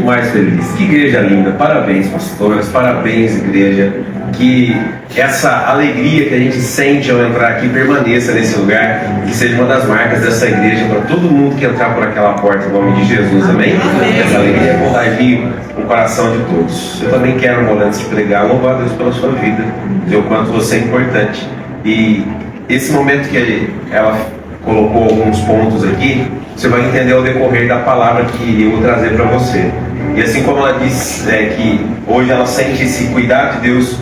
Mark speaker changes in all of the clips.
Speaker 1: mais feliz. Que igreja linda. Parabéns, pastores. Parabéns, igreja. Que essa alegria que a gente sente ao entrar aqui permaneça nesse lugar. Que seja uma das marcas dessa igreja para todo mundo que entrar por aquela porta, em nome de Jesus. Amém? Amém. Essa alegria contagie o coração de todos. Eu também quero, antes de pregar, louvar a Deus pela sua vida. Dizer o quanto você é importante. E esse momento que ela colocou alguns pontos aqui, você vai entender ao decorrer da palavra que eu vou trazer para você. E assim como ela disse que hoje ela sente esse cuidado de Deus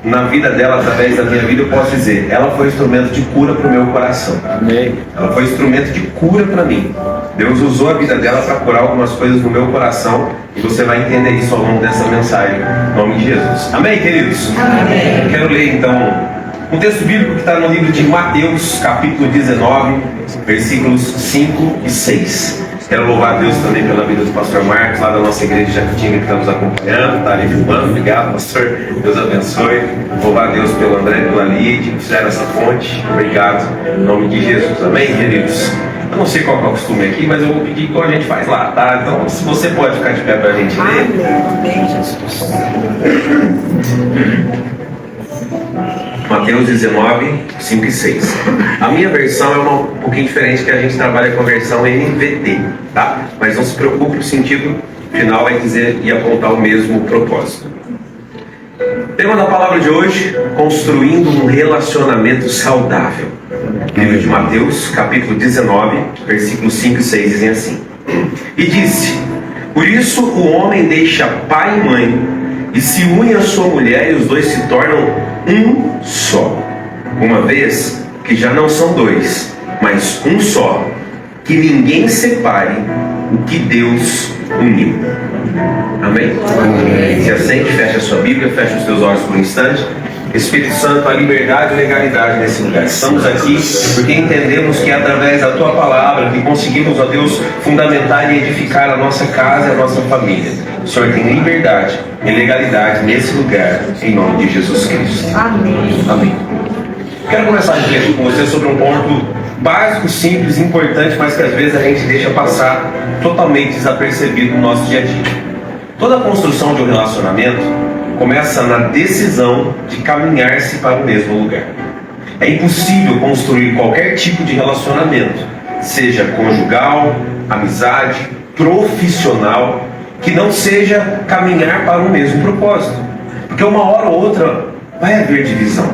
Speaker 1: na vida dela, através da minha vida, eu posso dizer, ela foi instrumento de cura para o meu coração. Amém. Ela foi instrumento de cura para mim. Deus usou a vida dela para curar algumas coisas no meu coração, e você vai entender isso ao longo dessa mensagem, em nome de Jesus. Amém, queridos? Amém. Eu quero ler então um texto bíblico que está no livro de Mateus, capítulo 19, versículos 5 e 6. Quero louvar a Deus também pela vida do pastor Marcos, lá da nossa igreja de Jacutinga, que está nos acompanhando, está ali filmando. Obrigado, pastor. Deus abençoe. Louvar a Deus pelo André e pela Lide, que fizeram essa ponte. Obrigado, em nome de Jesus. Amém, queridos? Eu não sei qual é o costume aqui, mas eu vou pedir igual a gente faz lá, tá? Então, se você pode ficar de pé para a gente ler. Amém, Jesus. Mateus 19, 5 e 6. A minha versão é um pouquinho diferente, que a gente trabalha com a versão NVT, tá? Mas não se preocupe, o sentido final vai dizer e apontar o mesmo propósito. Tema da palavra de hoje: construindo um relacionamento saudável. Livro de Mateus, capítulo 19, versículos 5 e 6 dizem assim: E disse: Por isso o homem deixa pai e mãe e se une à sua mulher, e os dois se tornam um só. Uma vez que já não são dois, mas um só. Que ninguém separe o que Deus uniu. Amém? Amém. Se assente, fecha a sua Bíblia, fecha os seus olhos por um instante. Espírito Santo, a liberdade e legalidade nesse lugar. Estamos aqui porque entendemos que é através da Tua Palavra que conseguimos, ó Deus, fundamentar e edificar a nossa casa e a nossa família. O Senhor tem liberdade e legalidade nesse lugar, em nome de Jesus Cristo. Amém. Amém. Quero começar a refletir com você sobre um ponto básico, simples, importante, mas que às vezes a gente deixa passar totalmente desapercebido no nosso dia a dia. Toda a construção de um relacionamento começa na decisão de caminhar-se para o mesmo lugar. É impossível construir qualquer tipo de relacionamento, seja conjugal, amizade, profissional, que não seja caminhar para o mesmo propósito. Porque uma hora ou outra vai haver divisão.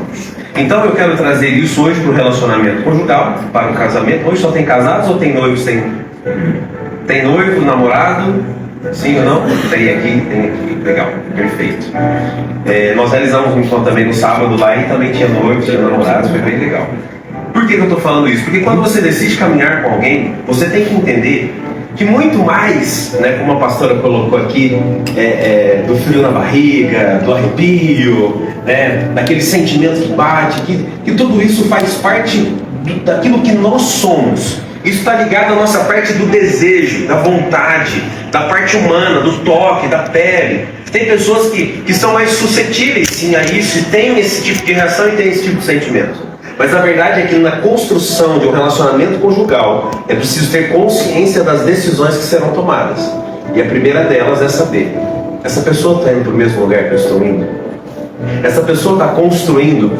Speaker 1: Então eu quero trazer isso hoje para o relacionamento conjugal, para o casamento. Hoje só tem casados ou tem noivos? Tem noivo, namorado? Sim ou não? Tem aqui. Legal, perfeito. Nós realizamos um encontro também no sábado lá, e também tinha noivos, tinha namorados, foi bem legal. Por que eu estou falando isso? Porque quando você decide caminhar com alguém, você tem que entender que muito mais, como a pastora colocou aqui, do frio na barriga, do arrepio, daquele sentimento que bate, que tudo isso faz parte daquilo que nós somos. Isso está ligado à nossa parte do desejo, da vontade, da parte humana, do toque, da pele. Tem pessoas que são mais suscetíveis sim a isso, e têm esse tipo de reação e têm esse tipo de sentimento. Mas a verdade é que na construção de um relacionamento conjugal é preciso ter consciência das decisões que serão tomadas. E a primeira delas é saber: essa pessoa está indo para o mesmo lugar que eu estou indo? Essa pessoa está construindo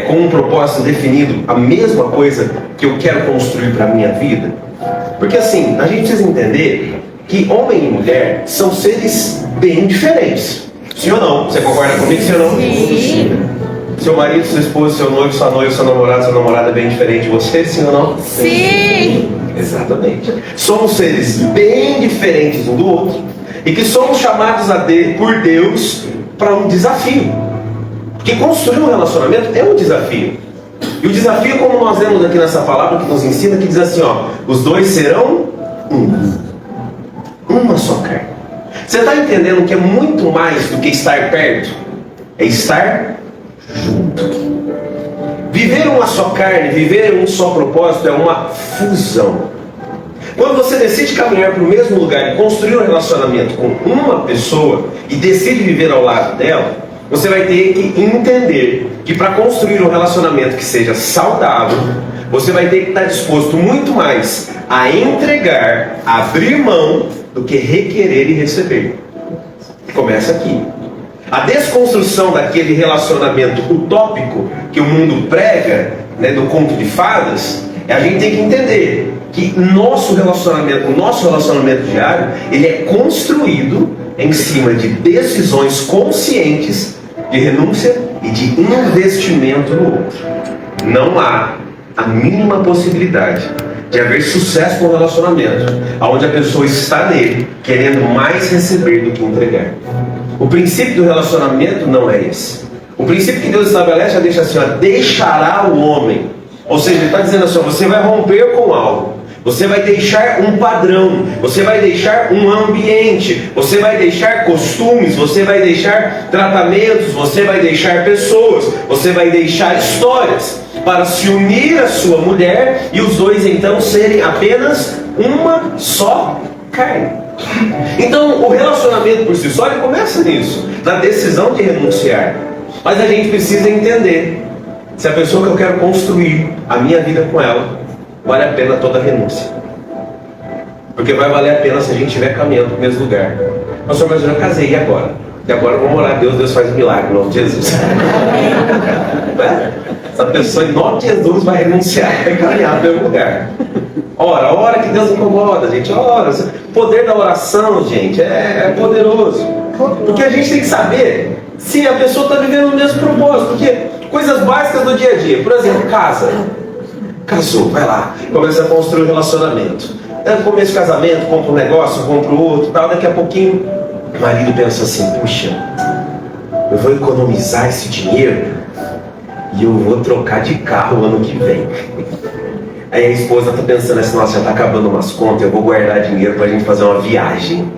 Speaker 1: com um propósito definido a mesma coisa que eu quero construir para a minha vida? Porque assim, a gente precisa entender que homem e mulher são seres bem diferentes. Sim ou não? Você concorda comigo, sim ou não? Sim. Seu marido, sua esposa, seu noivo, sua noiva, seu namorado, sua namorada é bem diferente de você, sim ou não?
Speaker 2: Sim.
Speaker 1: Exatamente. Somos seres bem diferentes um do outro, e que somos chamados por Deus para um desafio. Porque construir um relacionamento é um desafio. E o desafio, como nós lemos aqui nessa palavra que nos ensina, que diz assim, os dois serão uma só carne. Você está entendendo que é muito mais do que estar perto? É estar junto. Viver uma só carne, viver um só propósito é uma fusão. Quando você decide caminhar para o mesmo lugar e construir um relacionamento com uma pessoa e decide viver ao lado dela, você vai ter que entender que para construir um relacionamento que seja saudável, você vai ter que estar disposto muito mais a entregar, a abrir mão do que requerer e receber. Começa aqui. A desconstrução daquele relacionamento utópico que o mundo prega, né, do conto de fadas, a gente tem que entender que o nosso relacionamento diário, ele é construído em cima de decisões conscientes de renúncia e de investimento no outro. Não há a mínima possibilidade de haver sucesso no relacionamento onde a pessoa está nele querendo mais receber do que entregar. O princípio do relacionamento não é esse. O princípio que Deus estabelece é deixar assim, ó, deixará o homem. Ou seja, ele está dizendo assim, ó, você vai romper com algo. Você vai deixar um padrão, você vai deixar um ambiente, você vai deixar costumes, você vai deixar tratamentos, você vai deixar pessoas, você vai deixar histórias para se unir à sua mulher e os dois então serem apenas uma só carne. Então o relacionamento por si só ele começa nisso, na decisão de renunciar. Mas a gente precisa entender se a pessoa que eu quero construir a minha vida com ela vale a pena toda a renúncia. Porque vai valer a pena se a gente estiver caminhando para o mesmo lugar. Pastor, mas eu já casei, e agora? E agora vamos orar a Deus, Deus faz um milagre em nome de Jesus. Essa pessoa em nome de Jesus vai renunciar, vai caminhar para o mesmo lugar. Ora que Deus incomoda, gente, ora. O poder da oração, gente, é poderoso. Porque a gente tem que saber se a pessoa está vivendo o mesmo propósito. Porque coisas básicas do dia a dia, por exemplo, casou, vai lá, começa a construir um relacionamento. No começo do casamento, compra um negócio, compra o outro, tal. Daqui a pouquinho, o marido pensa assim, puxa, eu vou economizar esse dinheiro e eu vou trocar de carro ano que vem. Aí a esposa está pensando assim, nossa, já está acabando umas contas, eu vou guardar dinheiro para a gente fazer uma viagem.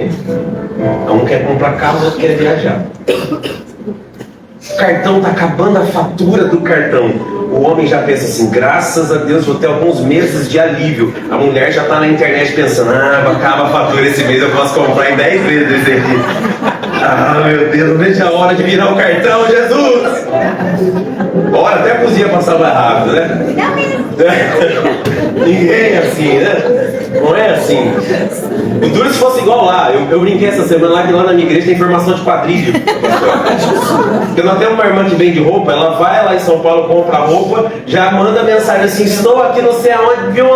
Speaker 1: Um quer comprar carro, o outro quer viajar. O cartão está acabando, a fatura do cartão. O homem já pensa assim, graças a Deus vou ter alguns meses de alívio. A mulher já está na internet pensando, acaba a fatura esse mês, eu posso comprar em 10 vezes esse aqui. Meu Deus, não vejo a hora de virar o cartão, Jesus! Ora, até a cozinha passar mais rápido, né? Ninguém é assim, né? Não é assim. O duro se fosse igual lá. Eu brinquei essa semana lá que lá na minha igreja tem formação de quadrilha. Porque nós temos uma irmã que vende roupa, ela vai lá em São Paulo, compra roupa, já manda mensagem assim, estou aqui não sei aonde, viu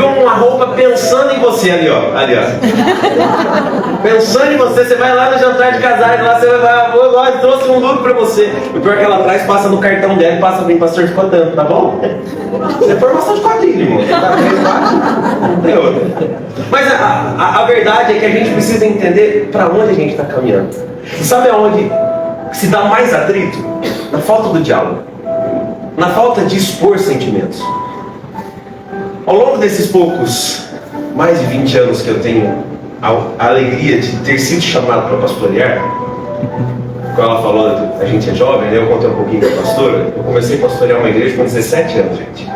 Speaker 1: uma roupa pensando em você ali, ó. Pensando em você, você vai lá no jantar de casais, lá você vai, eu trouxe um lucro pra você. O pior que ela traz, passa no cartão dela e passa bem, pastor, ficou tanto, tá bom? Isso é formação de quadrilha, irmão. Não tem outra. Mas a verdade é que a gente precisa entender para onde a gente está caminhando. Sabe aonde se dá mais atrito? Na falta do diálogo, na falta de expor sentimentos. Ao longo desses poucos, mais de 20 anos que eu tenho a alegria de ter sido chamado para pastorear, quando ela falou, a gente é jovem, né? Eu contei um pouquinho da pastora. Eu comecei a pastorear uma igreja com 17 anos, gente.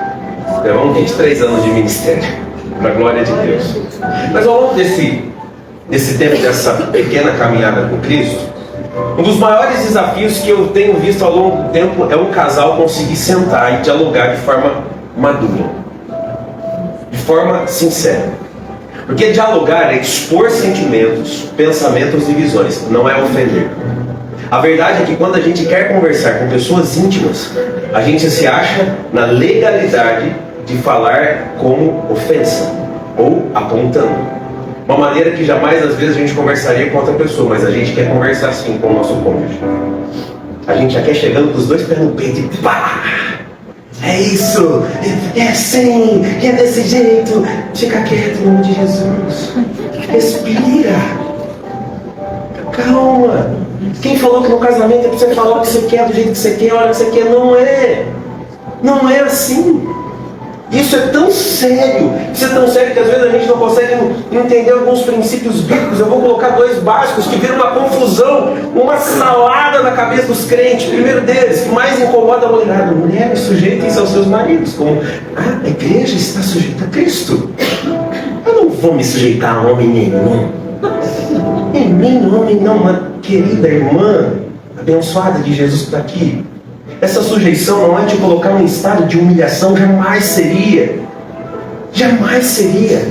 Speaker 1: Levamos 23 anos de ministério, para a glória de Deus. Mas ao longo desse tempo, dessa pequena caminhada com Cristo, um dos maiores desafios que eu tenho visto ao longo do tempo é um casal conseguir sentar e dialogar de forma madura, de forma sincera. Porque dialogar é expor sentimentos, pensamentos e visões, não é ofender. A verdade é que quando a gente quer conversar com pessoas íntimas, a gente se acha na legalidade de falar como ofensa ou apontando. Uma maneira que jamais às vezes a gente conversaria com outra pessoa, mas a gente quer conversar assim com o nosso cônjuge. A gente já quer chegando com os dois pés no peito e pá! É isso! É assim! É desse jeito! Fica quieto em nome de Jesus! Respira! Calma! Quem falou que no casamento é pra você falar o que você quer, do jeito que você quer, a hora que você quer? Não é! Não é assim! Isso é tão sério que às vezes a gente não consegue entender alguns princípios bíblicos. Eu vou colocar dois básicos que viram uma confusão, uma salada na cabeça dos crentes. O primeiro deles, que mais incomoda a mulherada: mulheres, sujeitem-se aos seus maridos. Como a igreja está sujeita a Cristo. Eu não vou me sujeitar a homem nenhum. Em mim, homem não, uma querida irmã abençoada de Jesus que está aqui. Essa sujeição não é te colocar em estado de humilhação, jamais seria. Jamais seria.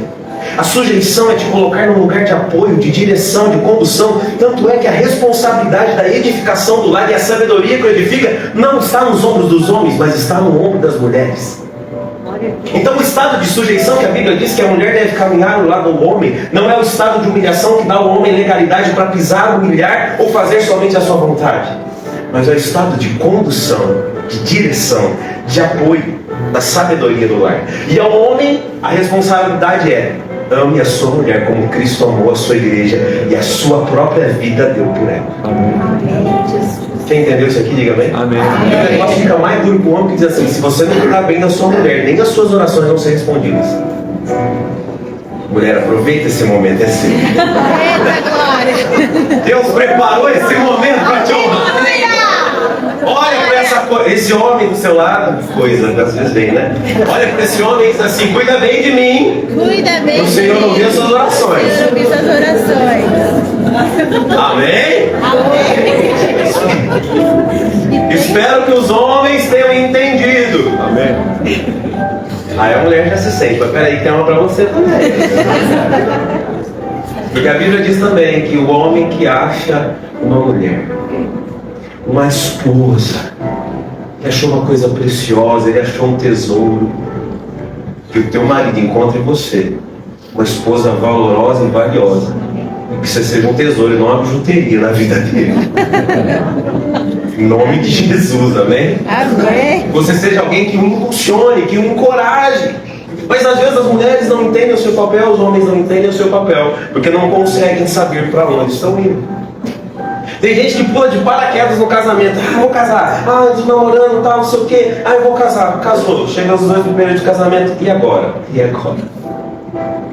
Speaker 1: A sujeição é te colocar num lugar de apoio, de direção, de condução. Tanto é que a responsabilidade da edificação do lar e a sabedoria que o edifica não está nos ombros dos homens, mas está no ombro das mulheres. Então o estado de sujeição que a Bíblia diz que a mulher deve caminhar ao lado do homem, não é o estado de humilhação que dá ao homem legalidade para pisar, humilhar ou fazer somente a sua vontade, mas é o estado de condução, de direção, de apoio, da sabedoria do lar. E ao homem a responsabilidade é: ame a sua mulher como Cristo amou a sua igreja e a sua própria vida deu por ela. Amém. Quem entendeu isso aqui, diga bem. Amém. O negócio fica mais duro para o homem que diz assim: se você não cuidar bem da sua mulher, nem as suas orações vão ser respondidas. Mulher, aproveita esse momento, é seu.
Speaker 2: Eita glória!
Speaker 1: Deus preparou esse momento para te honrar. Olha para esse homem do seu lado, coisa, às vezes vem, né? Olha para esse homem e diz assim: cuida bem de mim.
Speaker 2: Cuida bem.
Speaker 1: O Senhor ouviu as suas orações.
Speaker 2: O Senhor ouviu suas orações.
Speaker 1: Amém? Espero que os homens tenham entendido. Amém. Aí a mulher já se sente: mas peraí, tem uma para você também. Porque a Bíblia diz também que o homem que acha uma mulher, uma esposa, ele achou uma coisa preciosa, ele achou um tesouro, que o teu marido encontre em você uma esposa valorosa e valiosa, e que você seja um tesouro e não uma bijuteria na vida dele. Em nome de Jesus, amém?
Speaker 2: Amém.
Speaker 1: Você seja alguém que o impulsione, que o encoraje. Mas às vezes as mulheres não entendem o seu papel, os homens não entendem o seu papel, porque não conseguem saber para onde estão indo. Tem gente que pula de paraquedas no casamento: ah, vou casar, ah, estou namorando, tal, não sei o quê, ah, eu vou casar. Casou, chega aos 2 primeiros de casamento, e agora? E agora?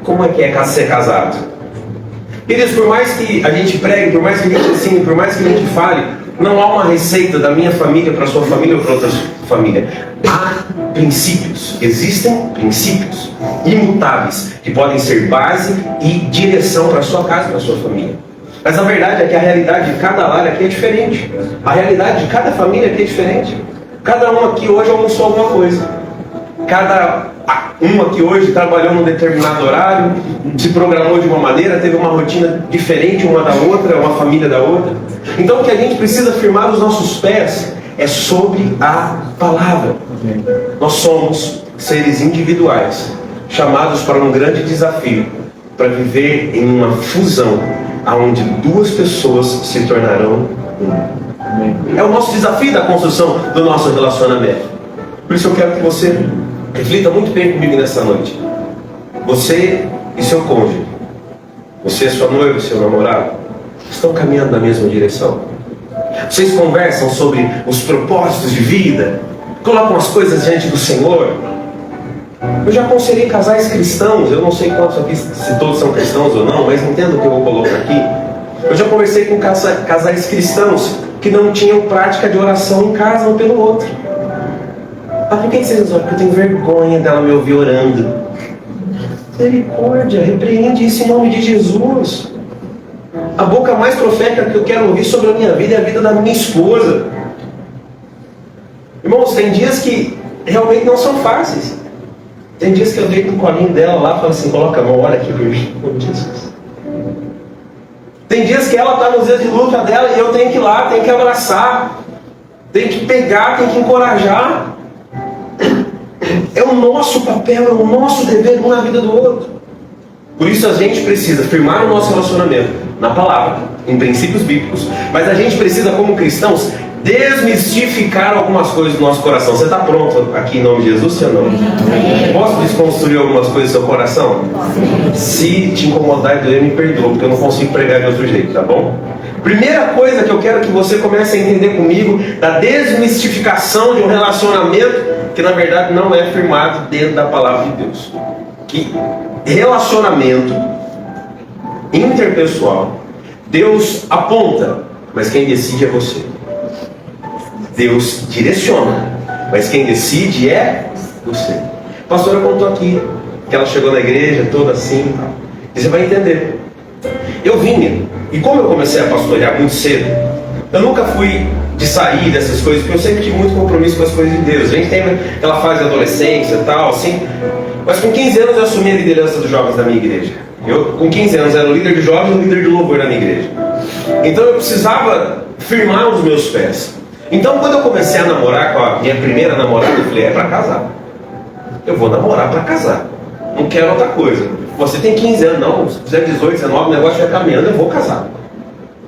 Speaker 1: Como é que é ser casado? Queridos, por mais que a gente pregue, por mais que a gente ensine, por mais que a gente fale, não há uma receita da minha família para a sua família ou para outra família. Há princípios, existem princípios imutáveis que podem ser base e direção para a sua casa e para a sua família. Mas a verdade é que a realidade de cada lar aqui é diferente. A realidade de cada família aqui é diferente. Cada um aqui hoje almoçou alguma coisa. Cada um aqui hoje trabalhou num determinado horário, se programou de uma maneira, teve uma rotina diferente uma da outra, uma família da outra. Então o que a gente precisa firmar os nossos pés é sobre a palavra. Nós somos seres individuais, chamados para um grande desafio, para viver em uma fusão, onde 2 pessoas se tornarão uma. É o nosso desafio da construção do nosso relacionamento. Por isso eu quero que você reflita muito bem comigo nessa noite. Você e seu cônjuge, você e sua noiva e seu namorado, estão caminhando na mesma direção? Vocês conversam sobre os propósitos de vida? Colocam as coisas diante do Senhor? Eu já aconselhei casais cristãos, eu não sei quantos aqui, se todos são cristãos ou não, mas entendo o que eu vou colocar aqui. Eu já conversei com casais cristãos que não tinham prática de oração em casa um pelo outro. Ah, por que vocês não oram? Porque eu tenho vergonha dela me ouvir orando. Misericórdia, repreende isso em nome de Jesus. A boca mais profética que eu quero ouvir sobre a minha vida é a vida da minha esposa. Irmãos, tem dias que realmente não são fáceis. Tem dias que eu deito no colinho dela lá e falo assim: coloca a mão, olha aqui por mim, em nome de Jesus. Tem dias que ela está nos dias de luta dela e eu tenho que ir lá, tenho que abraçar, tenho que pegar, tenho que encorajar. É o nosso papel, é o nosso dever um na vida do outro. Por isso a gente precisa firmar o nosso relacionamento na palavra, em princípios bíblicos, mas a gente precisa, como cristãos, desmistificar algumas coisas do nosso coração. Você está pronto aqui em nome de Jesus, sim ou não? Posso desconstruir algumas coisas do seu coração? Se te incomodar e doer, me perdoa, porque eu não consigo pregar de outro jeito, tá bom? Primeira coisa que eu quero que você comece a entender comigo, da desmistificação de um relacionamento que na verdade não é firmado dentro da palavra de Deus. Que relacionamento interpessoal, Deus aponta, mas quem decide é você. Deus direciona, mas quem decide é você. A pastora contou aqui que ela chegou na igreja toda assim, e você vai entender. Eu vinha, e como eu comecei a pastorear muito cedo, eu nunca fui de sair dessas coisas, porque eu sempre tive muito compromisso com as coisas de Deus. A gente tem aquela fase de adolescência e tal, assim. Mas com 15 anos eu assumi a liderança dos jovens da minha igreja. Eu, com 15 anos, era o líder de jovens e o líder de louvor da minha igreja. Então eu precisava firmar os meus pés. Então quando eu comecei a namorar com a minha primeira namorada, eu falei, é para casar. Eu vou namorar para casar. Não quero outra coisa. Você tem 15 anos, não. Se fizer 18, 19, o negócio vai caminhando, eu vou casar.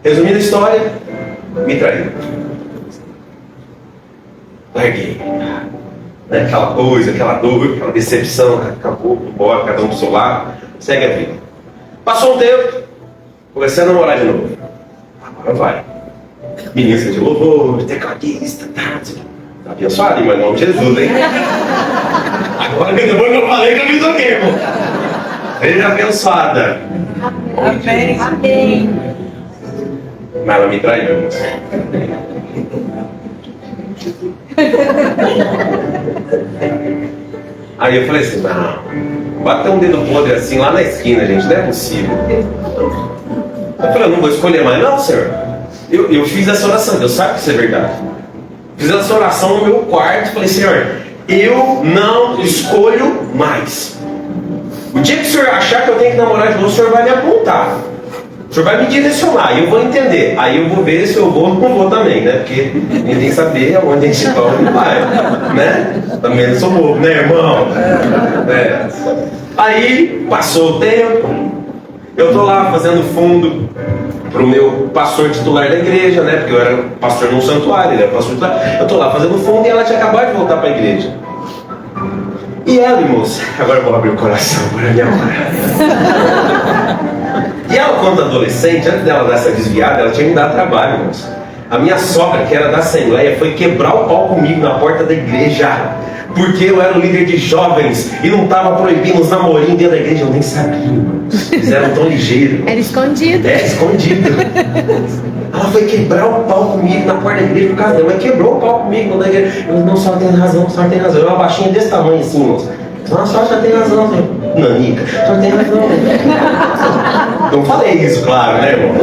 Speaker 1: Resumindo a história, me traí. Larguei. Né? Aquela coisa, aquela dor, aquela decepção, acabou, embora, cada um do seu lado, segue a vida. Passou um tempo, comecei a namorar de novo. Agora vai. Ministra de louvor, tecladista, tá abençoado, mas em nome de Jesus, hein? Agora, depois que eu falei que eu me toquei, pô. Seja abençoada.
Speaker 2: Amém. Amém.
Speaker 1: Mas ela me traiu. Aí eu falei assim, não, bater um dedo podre assim lá na esquina, gente, não é possível. Eu falei, eu não vou escolher mais, não, senhor. Eu fiz essa oração, Deus sabe que isso é verdade. Fiz essa oração no meu quarto, falei, senhor, eu não escolho mais. O dia que o senhor achar que eu tenho que namorar de novo, o senhor vai me apontar. O senhor vai me direcionar e eu vou entender. Aí eu vou ver se eu vou ou não vou também, né? Porque ninguém tem que saber aonde a gente vai ou não vai, né? Também não sou bobo, né, irmão? É. Aí passou o tempo, eu tô lá fazendo fundo pro meu pastor titular da igreja, né? Porque eu era pastor num santuário, ele era pastor titular. Eu tô lá fazendo fundo e ela tinha acabado de voltar para a igreja. E ela, irmãos, agora eu vou abrir o coração para minha mãe. E ela, quando adolescente, antes dela dar essa desviada, ela tinha me dado trabalho, irmãos. A minha sogra, que era da Assembleia, foi quebrar o pau comigo na porta da igreja. Porque eu era o líder de jovens e não estava proibindo os namorinhos dentro da igreja, eu nem sabia, irmãos. Eles eram tão ligeiros.
Speaker 2: Era escondido.
Speaker 1: É, escondido. Ela foi quebrar o pau comigo na porta da igreja por causa dela. Mas quebrou o pau comigo na igreja. Eu não, só tem razão, só tem razão. Eu uma baixinha desse tamanho assim, moço. Nossa, só tem razão, senhor. Nanica, só tem razão. Não falei isso, claro, né, irmão?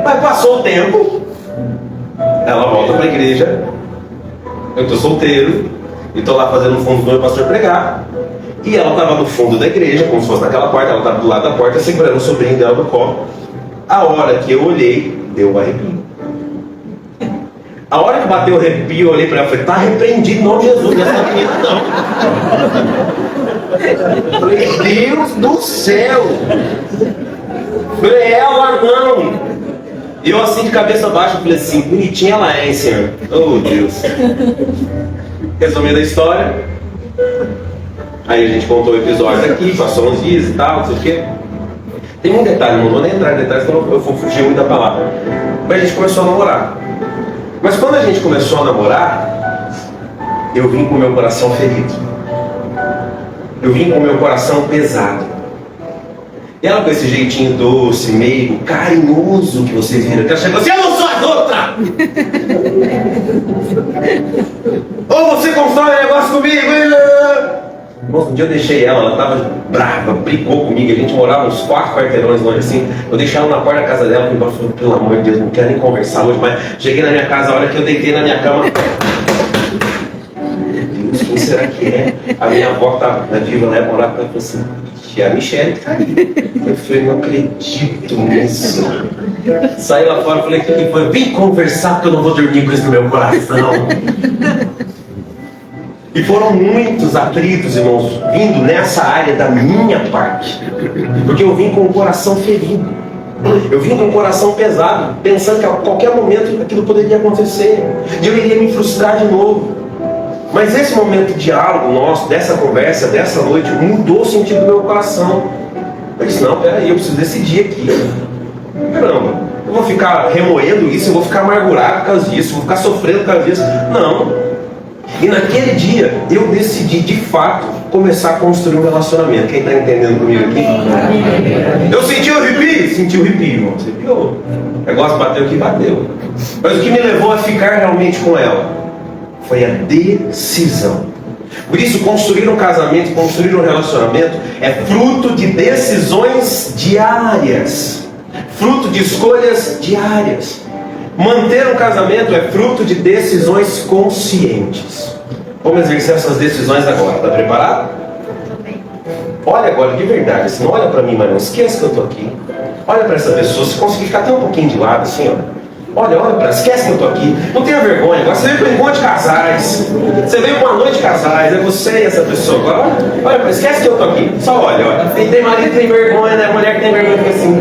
Speaker 1: Mas passou o tempo, ela volta para a igreja. Eu tô solteiro e tô lá fazendo o fundo do meu pastor pregar. E ela estava no fundo da igreja, como se fosse naquela porta. Ela estava do lado da porta, segurando o sobrinho dela no colo. A hora que eu olhei, deu um arrepio. A hora que bateu o arrepio, eu olhei para ela e falei, tá repreendido em nome de Jesus, nessa menina não. Falei, Deus do céu. Falei, ela não. E eu assim de cabeça baixa, falei assim, bonitinha ela é, hein, senhor? Oh, Deus. Resumindo a história, aí a gente contou o episódio aqui, passou uns dias e tal, não sei o quê. Tem um detalhe, não vou nem entrar em detalhes, senão eu vou fugir muito da palavra. Mas a gente começou a namorar. Mas quando a gente começou a namorar, eu vim com o meu coração ferido. Eu vim com o meu coração pesado. E ela com esse jeitinho doce, meigo, carinhoso que vocês viram, que ela chegou assim, eu não sou as outras! Ou você constrói um negócio comigo? Nossa, um dia eu deixei ela estava brava, brigou comigo, a gente morava uns 4 quarteirões longe assim. Eu deixei ela na porta da casa dela, fui embora, falei, pelo amor de Deus, não quero nem conversar hoje, mas cheguei na minha casa, a hora que eu deitei na minha cama. Meu Deus, quem será que é? A minha avó que estava na viva, né, morava, ela falou assim, é a Michelle que tá aí. Eu falei, não acredito nisso. Saí lá fora, falei, o que foi? Vim conversar porque eu não vou dormir com isso no meu coração. E foram muitos atritos, irmãos, vindo nessa área da minha parte. Porque eu vim com o coração ferido. Eu vim com o coração pesado, pensando que a qualquer momento aquilo poderia acontecer. E eu iria me frustrar de novo. Mas esse momento de diálogo nosso, dessa conversa, dessa noite, mudou o sentido do meu coração. Eu disse, não, peraí, eu preciso decidir aqui. Caramba, eu vou ficar remoendo isso, eu vou ficar amargurado por causa disso, eu vou ficar sofrendo por causa disso. Não. E naquele dia, eu decidi, de fato, começar a construir um relacionamento. Quem está entendendo comigo aqui? Eu senti o arrepio? Senti o arrepio, irmão. Você viu? O negócio bateu que bateu. Mas o que me levou a ficar realmente com ela foi a decisão. Por isso, construir um casamento, construir um relacionamento é fruto de decisões diárias. Fruto de escolhas diárias. Manter um casamento é fruto de decisões conscientes. Vamos exercer essas decisões agora. Está preparado? olha agora, de verdade, assim, olha pra mim, mas não esqueça que eu tô aqui. Olha pra essa pessoa, se conseguir ficar até um pouquinho de lado, assim, ó. Olha pra ela, esquece que eu tô aqui. Não tenha vergonha, agora você veio para um encontro de casais. Você veio para uma noite de casais, é você e essa pessoa. Agora, olha pra ela, esquece que eu tô aqui. Só olha. Tem marido que tem vergonha, né? Mulher que tem vergonha fica assim.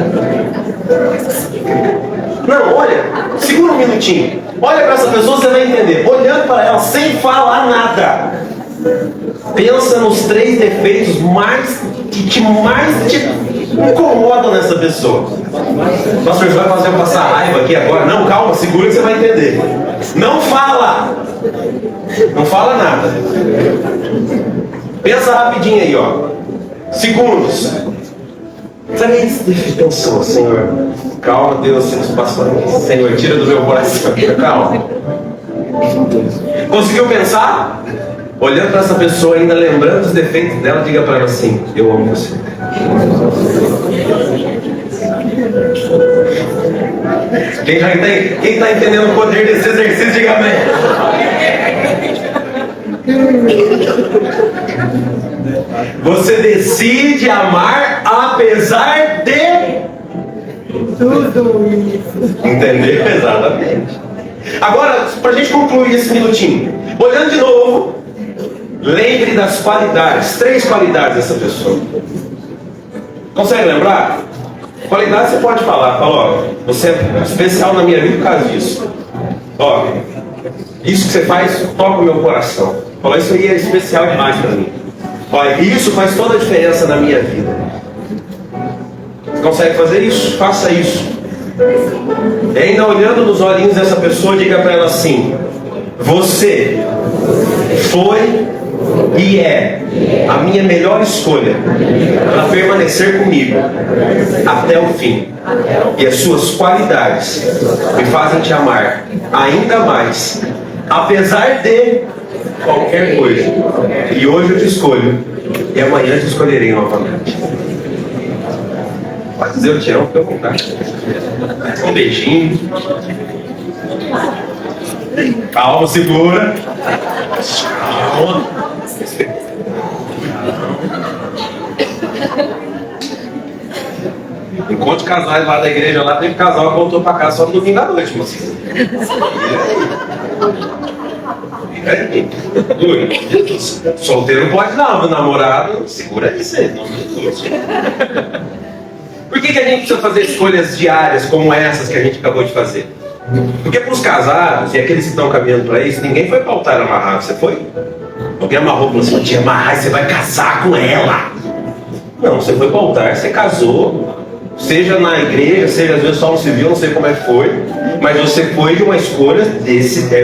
Speaker 1: Não, olha, segura um minutinho. Olha pra essa pessoa, você vai entender. Olhando para ela, sem falar nada. Pensa nos 3 defeitos que te incomodam nessa pessoa. Pastor, você vai fazer eu passar raiva aqui agora? Não, calma, segura que você vai entender. Não fala! Não fala nada. Pensa rapidinho aí, ó. Segundos. Sabe esse pensou, Senhor? Calma, Deus, se nos passou aqui. Senhor, tira do meu coração. Calma. Conseguiu pensar? Olhando para essa pessoa, ainda lembrando os defeitos dela, diga para ela assim: eu amo você. Quem está entendendo o poder desse exercício, diga amém. Você decide amar apesar de tudo isso. Entendeu? Exatamente. Agora, para a gente concluir esse minutinho, olhando de novo, lembre das qualidades, 3 qualidades dessa pessoa. Consegue lembrar? Qualidade você pode falar, fala, ó, você é especial na minha vida por causa disso. Ó, isso que você faz toca o meu coração. Fala, isso aí é especial demais para mim. Ó, isso faz toda a diferença na minha vida. Você consegue fazer isso? Faça isso. E ainda olhando nos olhinhos dessa pessoa, diga para ela assim: você foi e é a minha melhor escolha para permanecer comigo até o fim. E as suas qualidades me fazem te amar ainda mais, apesar de qualquer coisa. E hoje eu te escolho, e amanhã eu te escolherei novamente. Pode dizer eu te amo, fica à vontade. Um beijinho. Calma, segura. Calma. Enquanto os casais lá da igreja, lá teve casal que voltou pra casa só no domingo à noite, moça. Fica aí. Solteiro não pode não, meu namorado, segura isso aí. Por que a gente precisa fazer escolhas diárias como essas que a gente acabou de fazer? Porque para os casados e aqueles que estão caminhando para isso, ninguém foi para o altar amarrado, você foi? Alguém amarrou e falou assim: te amarrar e você vai casar com ela. Não, você foi para o altar, você casou, seja na igreja, seja às vezes só no civil, não sei como é que foi, mas você foi de uma escolha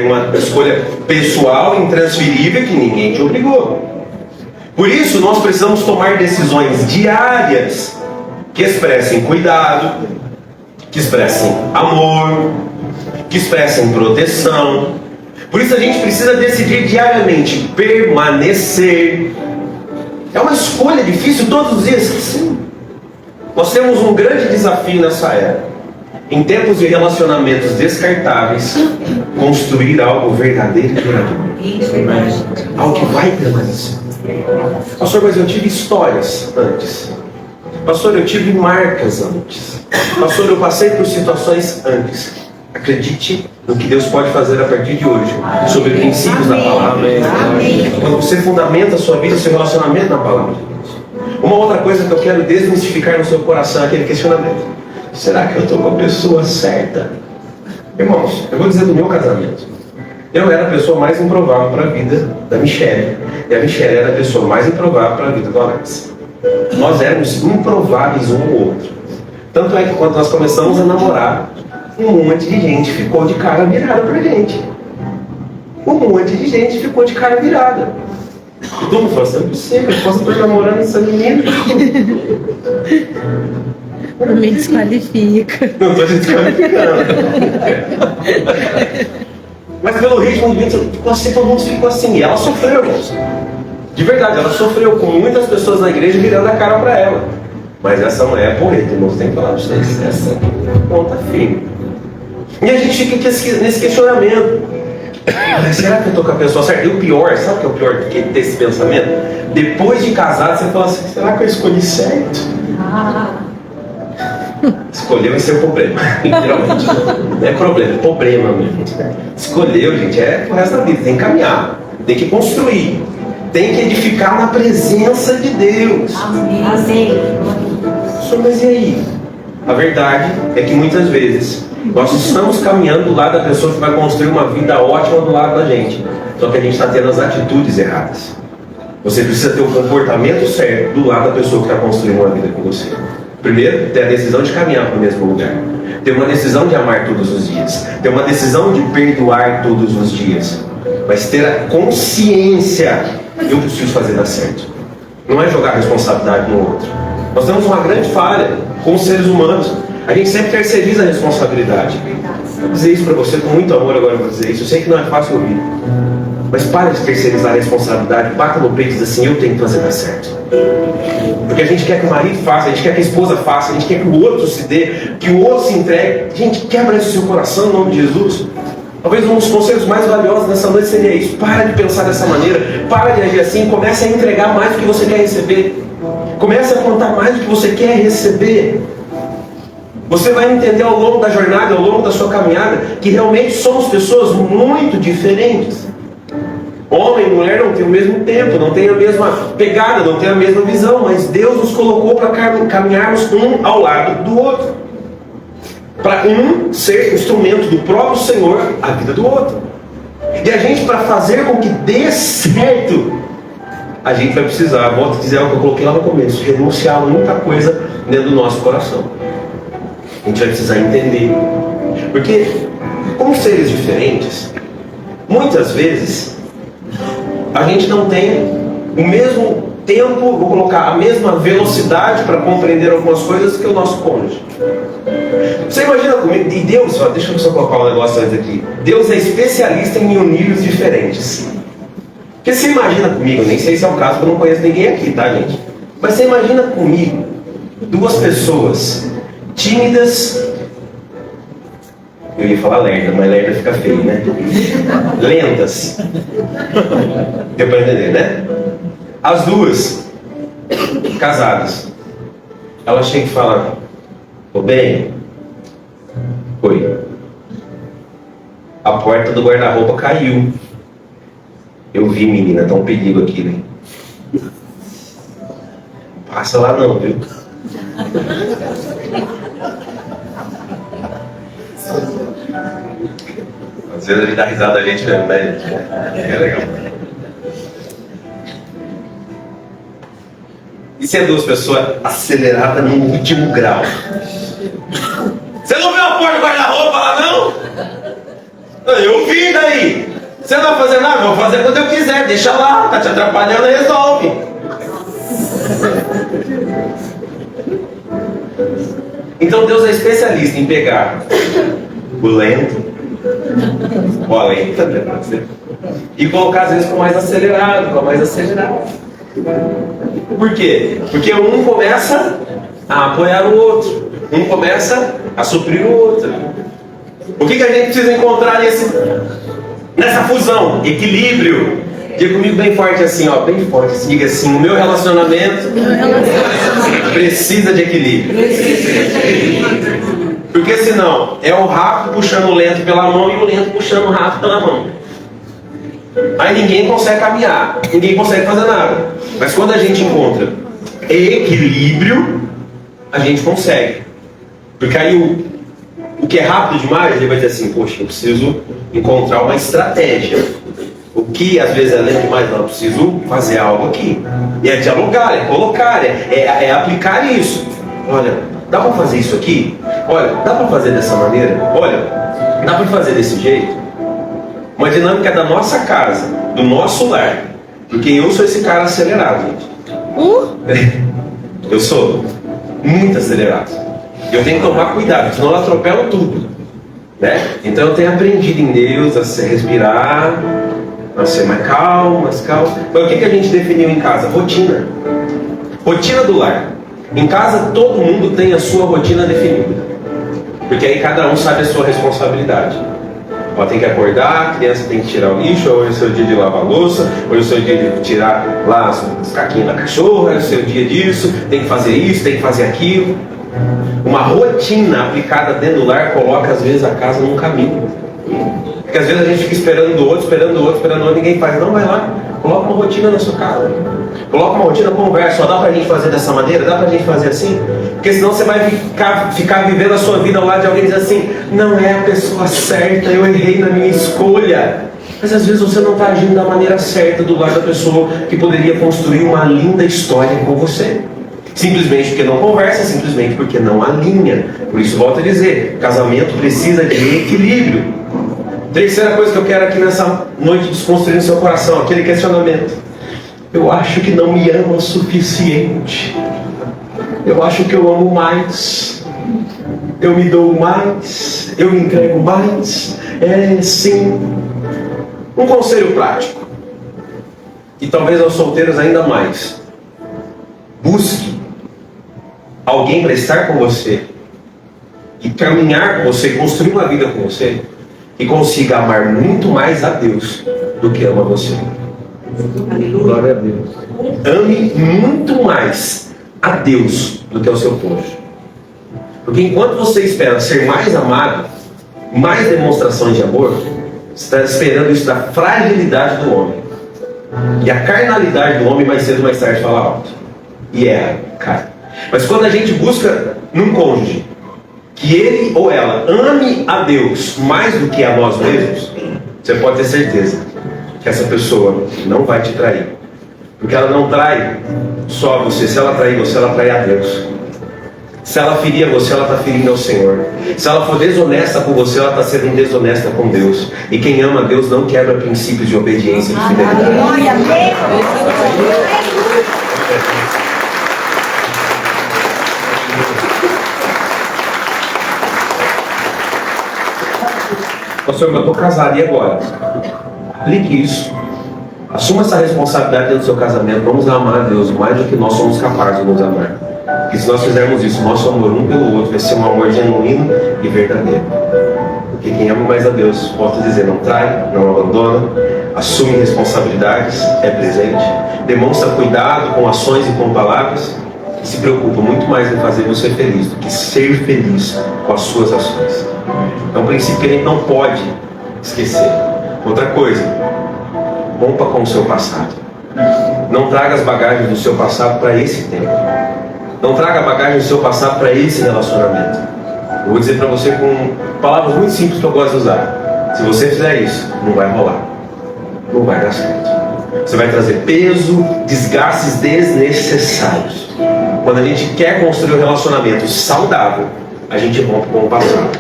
Speaker 1: uma escolha pessoal, intransferível, que ninguém te obrigou. Por isso nós precisamos tomar decisões diárias que expressem cuidado, que expressem amor, que expressem proteção. Por isso a gente precisa decidir diariamente permanecer. É uma escolha difícil todos os dias, sim. Nós temos um grande desafio nessa era. Em tempos de relacionamentos descartáveis, construir algo verdadeiro e duradouro. Algo que vai permanecer. Pastor, mas eu tive histórias antes. Pastor, eu tive marcas antes. Pastor, eu passei por situações antes. Acredite no que Deus pode fazer a partir de hoje, sobre princípios da palavra. Quando você fundamenta a sua vida, seu relacionamento na palavra de Deus. Uma outra coisa que eu quero desmistificar no seu coração é aquele questionamento: será que eu estou com a pessoa certa? Irmãos, eu vou dizer do meu casamento. Eu era a pessoa mais improvável para a vida da Michele. E a Michele era a pessoa mais improvável para a vida do Alex. Nós éramos improváveis um ao outro. Tanto é que quando nós começamos a namorar, um monte de gente ficou de cara virada pra gente. Um monte de gente ficou de cara virada. E todo mundo falou assim: não é possível, eu posso estar namorando essa menina.
Speaker 2: Não me desqualifica.
Speaker 1: Não estou te desqualificando. Mas pelo ritmo do vídeo, todo mundo ficou assim. E ela sofreu, irmãos. De verdade, ela sofreu com muitas pessoas na igreja virando a cara para ela. Mas essa não é a porreta, irmãos, tem que falar para vocês. Essa ponta firme. E a gente fica nesse questionamento: Será que eu tô com a pessoa certa? E o pior, sabe o que é o pior do que ter esse pensamento? Depois de casado, você fala assim, será que eu escolhi certo? Escolheu vai ser problema, literalmente. Não é problema, é problema mesmo. Escolheu, gente, é pro resto da vida. Tem que caminhar, tem que construir, tem que edificar na presença de Deus.
Speaker 3: Amém.
Speaker 1: Mas e aí? A verdade é que muitas vezes nós estamos caminhando do lado da pessoa que vai construir uma vida ótima do lado da gente. Só que a gente está tendo as atitudes erradas. Você precisa ter o comportamento certo do lado da pessoa que está construindo uma vida com você. Primeiro, ter a decisão de caminhar para o mesmo lugar. Ter uma decisão de amar todos os dias. Ter uma decisão de perdoar todos os dias. Mas ter a consciência, eu preciso fazer dar certo. Não é jogar a responsabilidade no outro. Nós temos uma grande falha como seres humanos. A gente sempre terceiriza a responsabilidade. Vou dizer isso para você com muito amor agora, vou dizer isso. Eu sei que não é fácil ouvir. Mas para de terceirizar a responsabilidade, bata no peito e diz assim, eu tenho que fazer dar certo. Porque a gente quer que o marido faça, a gente quer que a esposa faça, a gente quer que o outro se dê, que o outro se entregue. Gente, quebra isso no seu coração em nome de Jesus. Talvez um dos conselhos mais valiosos nessa noite seria isso. Para de pensar dessa maneira, para de agir assim, comece a entregar mais do que você quer receber. Comece a contar mais do que você quer receber. Você vai entender ao longo da jornada, ao longo da sua caminhada, que realmente somos pessoas muito diferentes. Homem e mulher não têm o mesmo tempo, não têm a mesma pegada, não têm a mesma visão, mas Deus nos colocou para caminharmos um ao lado do outro. Para um ser instrumento do próprio Senhor, a vida do outro. E a gente, para fazer com que dê certo, a gente vai precisar, volto a dizer o que eu coloquei lá no começo, renunciar a muita coisa dentro do nosso coração. A gente vai precisar entender. Porque, como seres diferentes, muitas vezes a gente não tem o mesmo tempo, vou colocar a mesma velocidade para compreender algumas coisas que o nosso cônjuge. Você imagina comigo, e Deus, deixa eu só colocar um negócio antes aqui. Deus é especialista em unir os diferentes. Porque você imagina comigo, nem sei se é o caso, porque eu não conheço ninguém aqui, tá, gente? Mas você imagina comigo duas pessoas tímidas. Eu ia falar lerda, mas lerda fica feio, né? Lentas. Deu para entender, né? As duas casadas. Ela chega e fala: "Tô bem?" "Oi." "A porta do guarda-roupa caiu." "Eu vi, menina, tá um perigo aqui, né?" "Passa lá não, viu?" Às vezes ele dá risada a gente mesmo, né? É legal. E se é duas pessoas aceleradas no último grau? "Você não viu a porta do guarda-roupa lá, não?" "Eu vi daí." "Você não vai fazer nada?" "Vou fazer quando eu quiser, deixa lá, tá te atrapalhando e resolve." Então Deus é especialista em pegar o lento, ou a lenta, né, pode ser, e colocar às vezes com mais acelerado, com mais acelerado. Por quê? Porque um começa a apoiar o outro, um começa a suprir o outro. O que a gente precisa encontrar nessa fusão? Equilíbrio. Diga comigo bem forte assim, ó, bem forte assim. Diga assim: o meu relacionamento precisa de equilíbrio. Porque senão é o rápido puxando o lento pela mão e o lento puxando o rápido pela mão. Aí ninguém consegue caminhar, ninguém consegue fazer nada. Mas quando a gente encontra equilíbrio, a gente consegue. Porque aí o que é rápido demais, ele vai dizer assim: poxa, eu preciso encontrar uma estratégia. O que às vezes é lento demais, não, eu preciso fazer algo aqui. E é dialogar, é colocar, é aplicar isso. Olha, dá para fazer isso aqui? Olha, dá para fazer dessa maneira? Olha, dá para fazer desse jeito? Uma dinâmica da nossa casa, do nosso lar. Porque eu sou esse cara acelerado, gente. Eu sou muito acelerado. Eu tenho que tomar cuidado, senão eu atropelo tudo, né? Então eu tenho aprendido em Deus a respirar, a ser mais calmo, mais calmo. Então o que a gente definiu em casa? Rotina. Rotina do lar. Em casa todo mundo tem a sua rotina definida. Porque aí cada um sabe a sua responsabilidade. Ó, tem que acordar, a criança tem que tirar o lixo, hoje é o seu dia de lavar a louça, hoje é o seu dia de tirar lá as caquinhas da cachorra, é o seu dia disso, tem que fazer isso, tem que fazer aquilo. Uma rotina aplicada dentro do lar coloca às vezes a casa num caminho. Porque às vezes a gente fica esperando o outro, ninguém faz. Não, vai lá, coloca uma rotina na sua casa. Coloca uma rotina, conversa. Ó, dá pra gente fazer dessa maneira? Dá pra gente fazer assim? Porque senão você vai ficar vivendo a sua vida ao lado de alguém e dizer assim: não é a pessoa certa, eu errei na minha escolha. Mas às vezes você não está agindo da maneira certa do lado da pessoa que poderia construir uma linda história com você. Simplesmente porque não conversa, simplesmente porque não alinha. Por isso, volto a dizer, casamento precisa de equilíbrio. Terceira coisa que eu quero aqui nessa noite desconstruir no seu coração, aquele questionamento. Eu acho que não me ama o suficiente. Eu acho que eu amo mais. Eu me dou mais. Eu me entrego mais. É sim. Um conselho prático. E talvez aos solteiros ainda mais. Busque alguém para estar com você e caminhar com você, construir uma vida com você, e consiga amar muito mais a Deus do que ama você. Glória a Deus. Ame muito mais a Deus do que ao seu cônjuge. Porque enquanto você espera ser mais amado, mais demonstrações de amor, você está esperando isso da fragilidade do homem. E a carnalidade do homem mais cedo ou mais tarde fala alto. E cara. Mas quando a gente busca num cônjuge que ele ou ela ame a Deus mais do que a nós mesmos, você pode ter certeza que essa pessoa não vai te trair. Porque ela não trai só você. Se ela trair você, ela trai a Deus. Se ela ferir a você, ela está ferindo ao Senhor. Se ela for desonesta com você, ela está sendo desonesta com Deus. E quem ama a Deus não quebra princípios de obediência e de fidelidade. Pastor, eu estou casado, e agora? Aplique isso. Assuma essa responsabilidade dentro do seu casamento. Vamos amar a Deus mais do que nós somos capazes de nos amar. Porque se nós fizermos isso, nosso amor um pelo outro vai ser um amor genuíno e verdadeiro. Porque quem ama mais a Deus, volto a dizer, não trai, não abandona, assume responsabilidades, é presente, demonstra cuidado com ações e com palavras, e se preocupa muito mais em fazer você feliz do que ser feliz com as suas ações. É um princípio que a gente não pode esquecer. Outra coisa, rompa com o seu passado. Não traga as bagagens do seu passado para esse tempo. Não traga a bagagem do seu passado para esse relacionamento. Eu vou dizer para você com palavras muito simples que eu gosto de usar. Se você fizer isso, não vai rolar. Não vai dar certo. Você vai trazer peso, desgastes desnecessários. Quando a gente quer construir um relacionamento saudável, a gente rompe com o passado.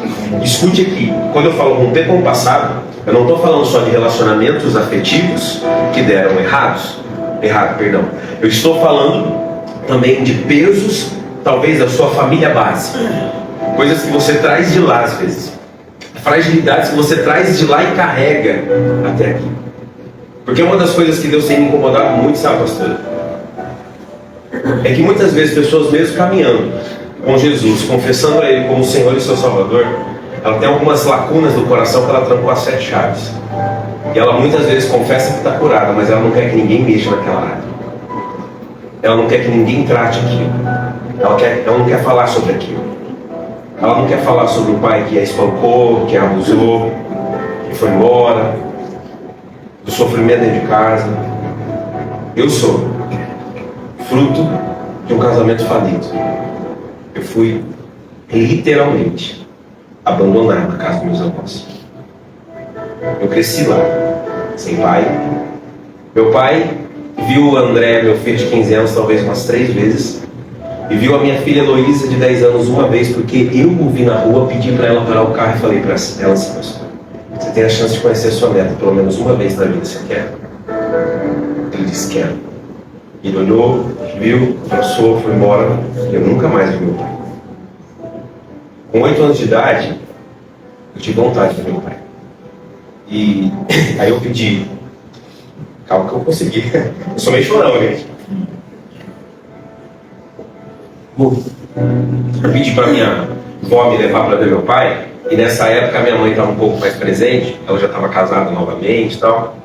Speaker 1: Escute aqui, quando eu falo romper com o passado, eu não estou falando só de relacionamentos afetivos que deram errado. Eu estou falando também de pesos, talvez da sua família base. Coisas que você traz de lá às vezes. Fragilidades que você traz de lá e carrega até aqui. Porque uma das coisas que Deus tem me incomodado muito, sabe, pastor? É que muitas vezes pessoas mesmo caminhando com Jesus, confessando a Ele como o Senhor e seu Salvador, ela tem algumas lacunas do coração que ela trancou as 7 chaves. E ela muitas vezes confessa que está curada, mas ela não quer que ninguém mexa naquela área. Ela não quer que ninguém trate aquilo. Ela não quer falar sobre aquilo. Ela não quer falar sobre o pai que a espancou, que a abusou, que foi embora, do sofrimento dentro de casa. Eu sou fruto de um casamento falido. Eu fui literalmente abandonado na casa dos meus avós. Eu cresci lá, sem pai. Meu pai viu o André, meu filho de 15 anos, talvez umas 3 vezes. E viu a minha filha Heloísa de 10 anos uma vez, porque eu o vi na rua, pedi para ela parar o carro e falei para ela assim: você tem a chance de conhecer a sua neta pelo menos uma vez na vida, você quer? Ele disse: quero. Ele olhou, viu, passou, foi embora. Eu nunca mais vi meu pai. Com 8 anos de idade, eu tive vontade de ver meu pai. E aí eu pedi, calma que eu consegui. Eu sou meio chorão, gente. Eu pedi para minha avó me levar para ver meu pai. E nessa época a minha mãe estava um pouco mais presente, ela já estava casada novamente e tal.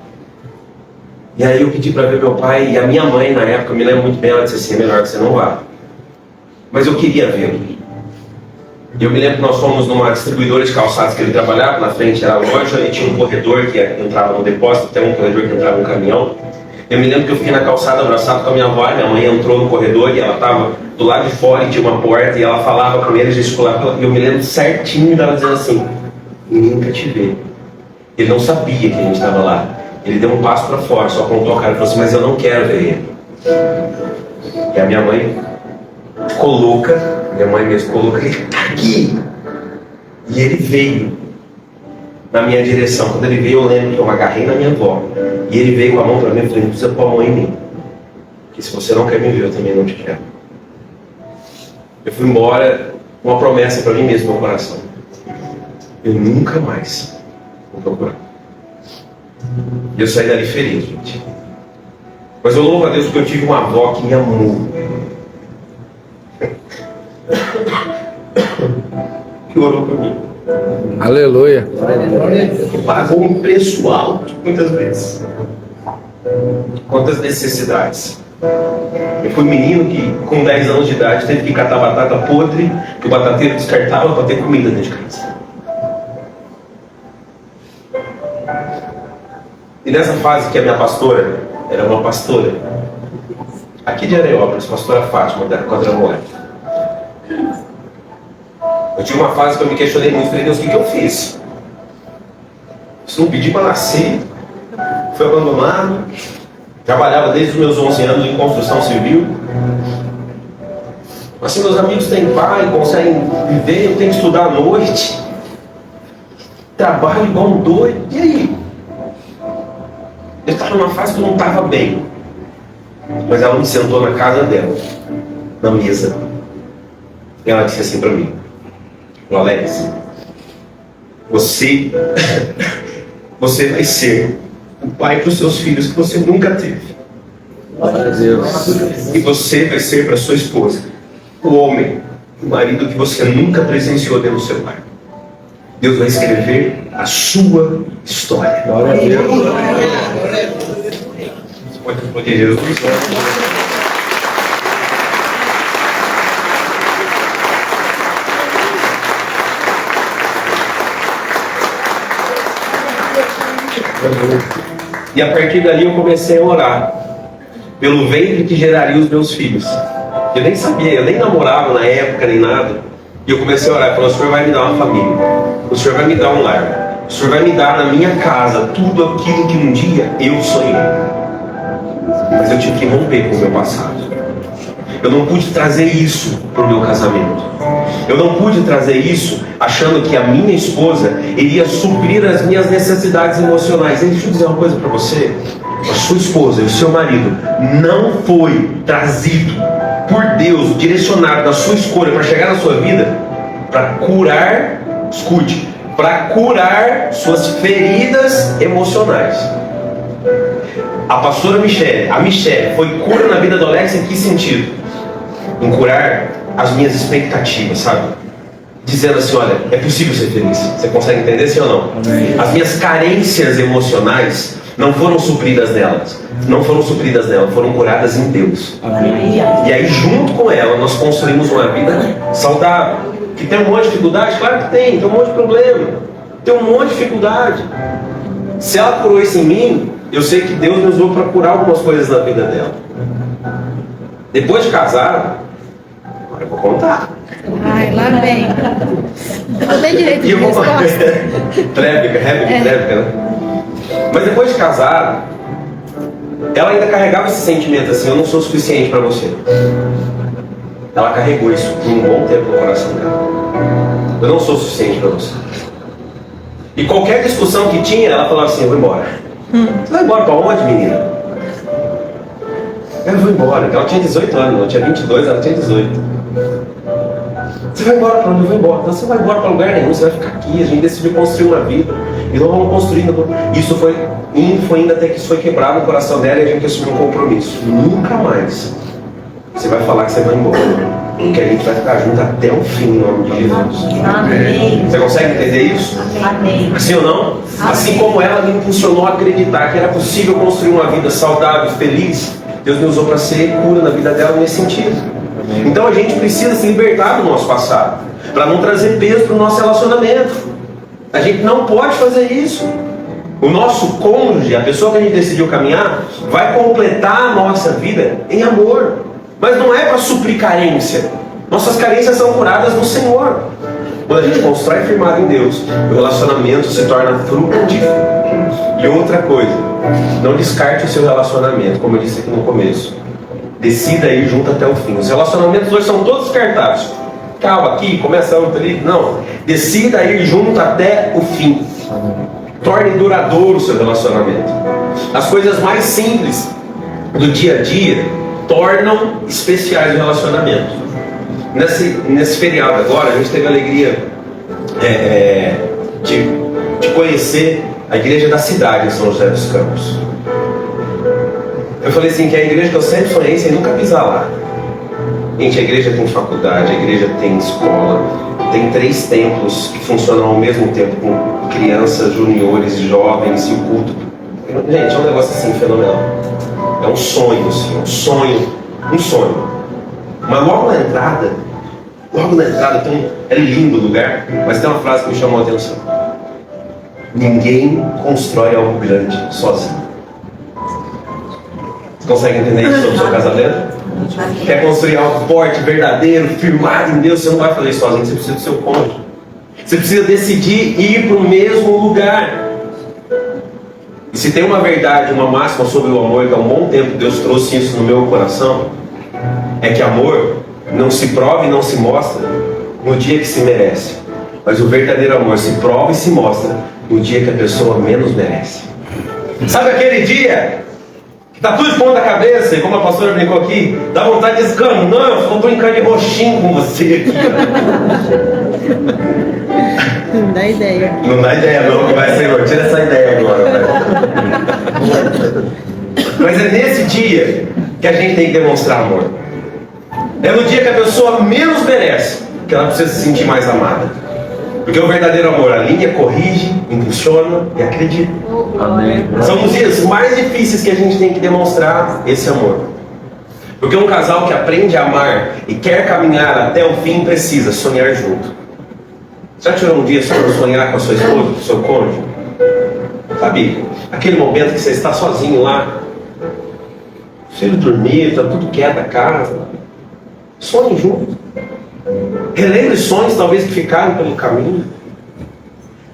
Speaker 1: E aí eu pedi para ver meu pai, e a minha mãe na época, eu me lembro muito bem, ela disse assim, é melhor que você não vá. Mas eu queria vê-lo. E eu me lembro que nós fomos numa distribuidora de calçados que ele trabalhava, na frente era a loja, e tinha um corredor que entrava no depósito, até um corredor que entrava um caminhão. Eu me lembro que eu fiquei na calçada abraçado com a minha avó, e minha mãe entrou no corredor e ela estava do lado de fora e tinha uma porta, e ela falava com ele, gesticulava, e eu me lembro certinho dela dizendo assim, ninguém quer te ver. Ele não sabia que a gente estava lá. Ele deu um passo para fora, só apontou a cara e falou assim, mas eu não quero ver ele. E a minha mãe minha mãe mesmo colocou ele aqui. E ele veio na minha direção. Quando ele veio, eu lembro que eu me agarrei na minha avó. E ele veio com a mão para mim e falou, não precisa pôr a mão em mim. Porque se você não quer me ver, eu também não te quero. Eu fui embora com uma promessa para mim mesmo no meu coração. Eu nunca mais vou procurar. E eu saí dali feliz, gente. Mas eu louvo a Deus porque eu tive uma avó que me amou. Que orou por mim.
Speaker 3: Aleluia.
Speaker 1: Que pagou um preço alto, muitas vezes. Quantas necessidades. Eu fui um menino que, com 10 anos de idade, teve que catar batata podre, que o batateiro descartava para ter comida dentro de casa. E nessa fase que a minha pastora era uma pastora, aqui de Areópolis, pastora Fátima, da Quadrangular. Eu tive uma fase que eu me questionei muito, falei, Deus, o que eu fiz? Se não pedi para nascer, fui abandonado, trabalhava desde os meus 11 anos em construção civil. Assim, meus amigos têm pai, conseguem viver, eu tenho que estudar à noite, trabalho igual um doido, e aí? Eu estava numa fase que eu não estava bem, mas ela me sentou na casa dela, na mesa, e ela disse assim para mim, Alex, você vai ser o pai para os seus filhos que você nunca teve. E você vai ser para sua esposa o homem, o marido que você nunca presenciou dentro do seu lar. Deus vai escrever a sua história. Glória a Deus. Pode aplaudir Jesus. E a partir dali eu comecei a orar pelo ventre que geraria os meus filhos. Eu nem sabia, eu nem namorava na época, nem nada. E eu comecei a orar, falando, o Senhor vai me dar uma família, o Senhor vai me dar um lar, o Senhor vai me dar na minha casa tudo aquilo que um dia eu sonhei. Mas eu tive que romper com o meu passado. Eu não pude trazer isso para o meu casamento. Eu não pude trazer isso achando que a minha esposa iria suprir as minhas necessidades emocionais. E deixa eu dizer uma coisa para você. A sua esposa e o seu marido não foi trazido por Deus, direcionado na sua escolha para chegar na sua vida para curar, escute, para curar suas feridas emocionais. A pastora Michele, foi cura na vida do Alex em que sentido? Em curar as minhas expectativas, sabe? Dizendo assim, olha, é possível ser feliz. Você consegue entender, sim ou não? Amém. As minhas carências emocionais não foram supridas nelas. Não foram supridas nela, foram curadas em Deus. Amém. E aí, junto com ela, nós construímos uma vida saudável. Que tem um monte de dificuldade? Claro que tem um monte de problema. Tem um monte de dificuldade. Se ela curou isso em mim, eu sei que Deus me usou para curar algumas coisas na vida dela. Depois de casado, agora eu vou contar.
Speaker 2: Ai, lá vem. Não tem direito de resposta.
Speaker 1: Trébica, né? Mas depois de casado, ela ainda carregava esse sentimento assim, eu não sou suficiente para você. Ela carregou isso por um bom tempo no coração dela. Eu não sou suficiente para você. E qualquer discussão que tinha, ela falava assim, eu vou embora. Você vai embora para onde, menina? Eu vou embora. Ela tinha 18 anos, eu tinha 22, ela tinha 18. Você vai embora para onde? Eu vou embora. Então, você vai embora para lugar nenhum, você vai ficar aqui. A gente decidiu construir uma vida. E nós vamos construindo. Isso foi indo até que isso foi quebrado no coração dela e a gente assumiu um compromisso. Nunca mais você vai falar que você vai embora. que a gente vai ficar junto até o fim, em nome de Jesus.
Speaker 2: Amém.
Speaker 1: Você consegue entender isso?
Speaker 2: Amém.
Speaker 1: Assim ou não? Assim como ela me impulsionou a acreditar que era possível construir uma vida saudável, feliz, Deus me usou para ser cura na vida dela nesse sentido. Então a gente precisa se libertar do nosso passado, para não trazer peso para o nosso relacionamento. A gente não pode fazer isso. O nosso cônjuge, a pessoa que a gente decidiu caminhar, vai completar a nossa vida em amor. Mas não é para suprir carência. Nossas carências são curadas no Senhor. Quando a gente constrói firmado em Deus, o relacionamento se torna frutífero. E outra coisa, não descarte o seu relacionamento, como eu disse aqui no começo. Decida ir junto até o fim. Os relacionamentos hoje são todos descartados. Calma aqui, começa outro ali. Não. Decida ir junto até o fim. Torne duradouro o seu relacionamento. As coisas mais simples do dia a dia tornam especiais o relacionamento. Nesse feriado agora, a gente teve a alegria de conhecer a igreja da cidade em São José dos Campos. Eu falei assim, que é a igreja que eu sempre sonhei sem nunca pisar lá. Gente, a igreja tem faculdade, a igreja tem escola, tem 3 templos que funcionam ao mesmo tempo com crianças, juniores, jovens e o culto. Gente, é um negócio assim fenomenal. É um sonho, assim, um sonho. Mas logo na entrada é lindo o lugar, mas tem uma frase que me chamou a atenção. Ninguém constrói algo grande sozinho. Você consegue entender isso sobre o seu casamento? Quer construir algo forte, verdadeiro, firmado em Deus, você não vai fazer isso sozinho, você precisa do seu cônjuge. Você precisa decidir ir para o mesmo lugar. E se tem uma verdade, uma máxima sobre o amor, que há um bom tempo Deus trouxe isso no meu coração, é que amor não se prova e não se mostra no dia que se merece. Mas o verdadeiro amor se prova e se mostra no dia que a pessoa menos merece. Sabe aquele dia que tá tudo expondo a cabeça, e como a pastora brincou aqui, dá vontade de dizer, não, eu vou brincar de roxinho com você aqui.
Speaker 2: Não dá ideia.
Speaker 1: Não dá ideia não, que vai ser, tira essa ideia agora. Mas é nesse dia que a gente tem que demonstrar amor. É no dia que a pessoa menos merece que ela precisa se sentir mais amada. Porque o verdadeiro amor alinha, corrige, impulsiona e acredita.
Speaker 3: Amém.
Speaker 1: São os dias mais difíceis que a gente tem que demonstrar esse amor. Porque um casal que aprende a amar e quer caminhar até o fim precisa sonhar junto. Já tirou um dia para sonhar com a sua esposa, com o seu cônjuge? Sabe, aquele momento que você está sozinho lá, o filho dormir, está tudo quieto a casa. Sonhe junto. Relembre sonhos talvez que ficaram pelo caminho.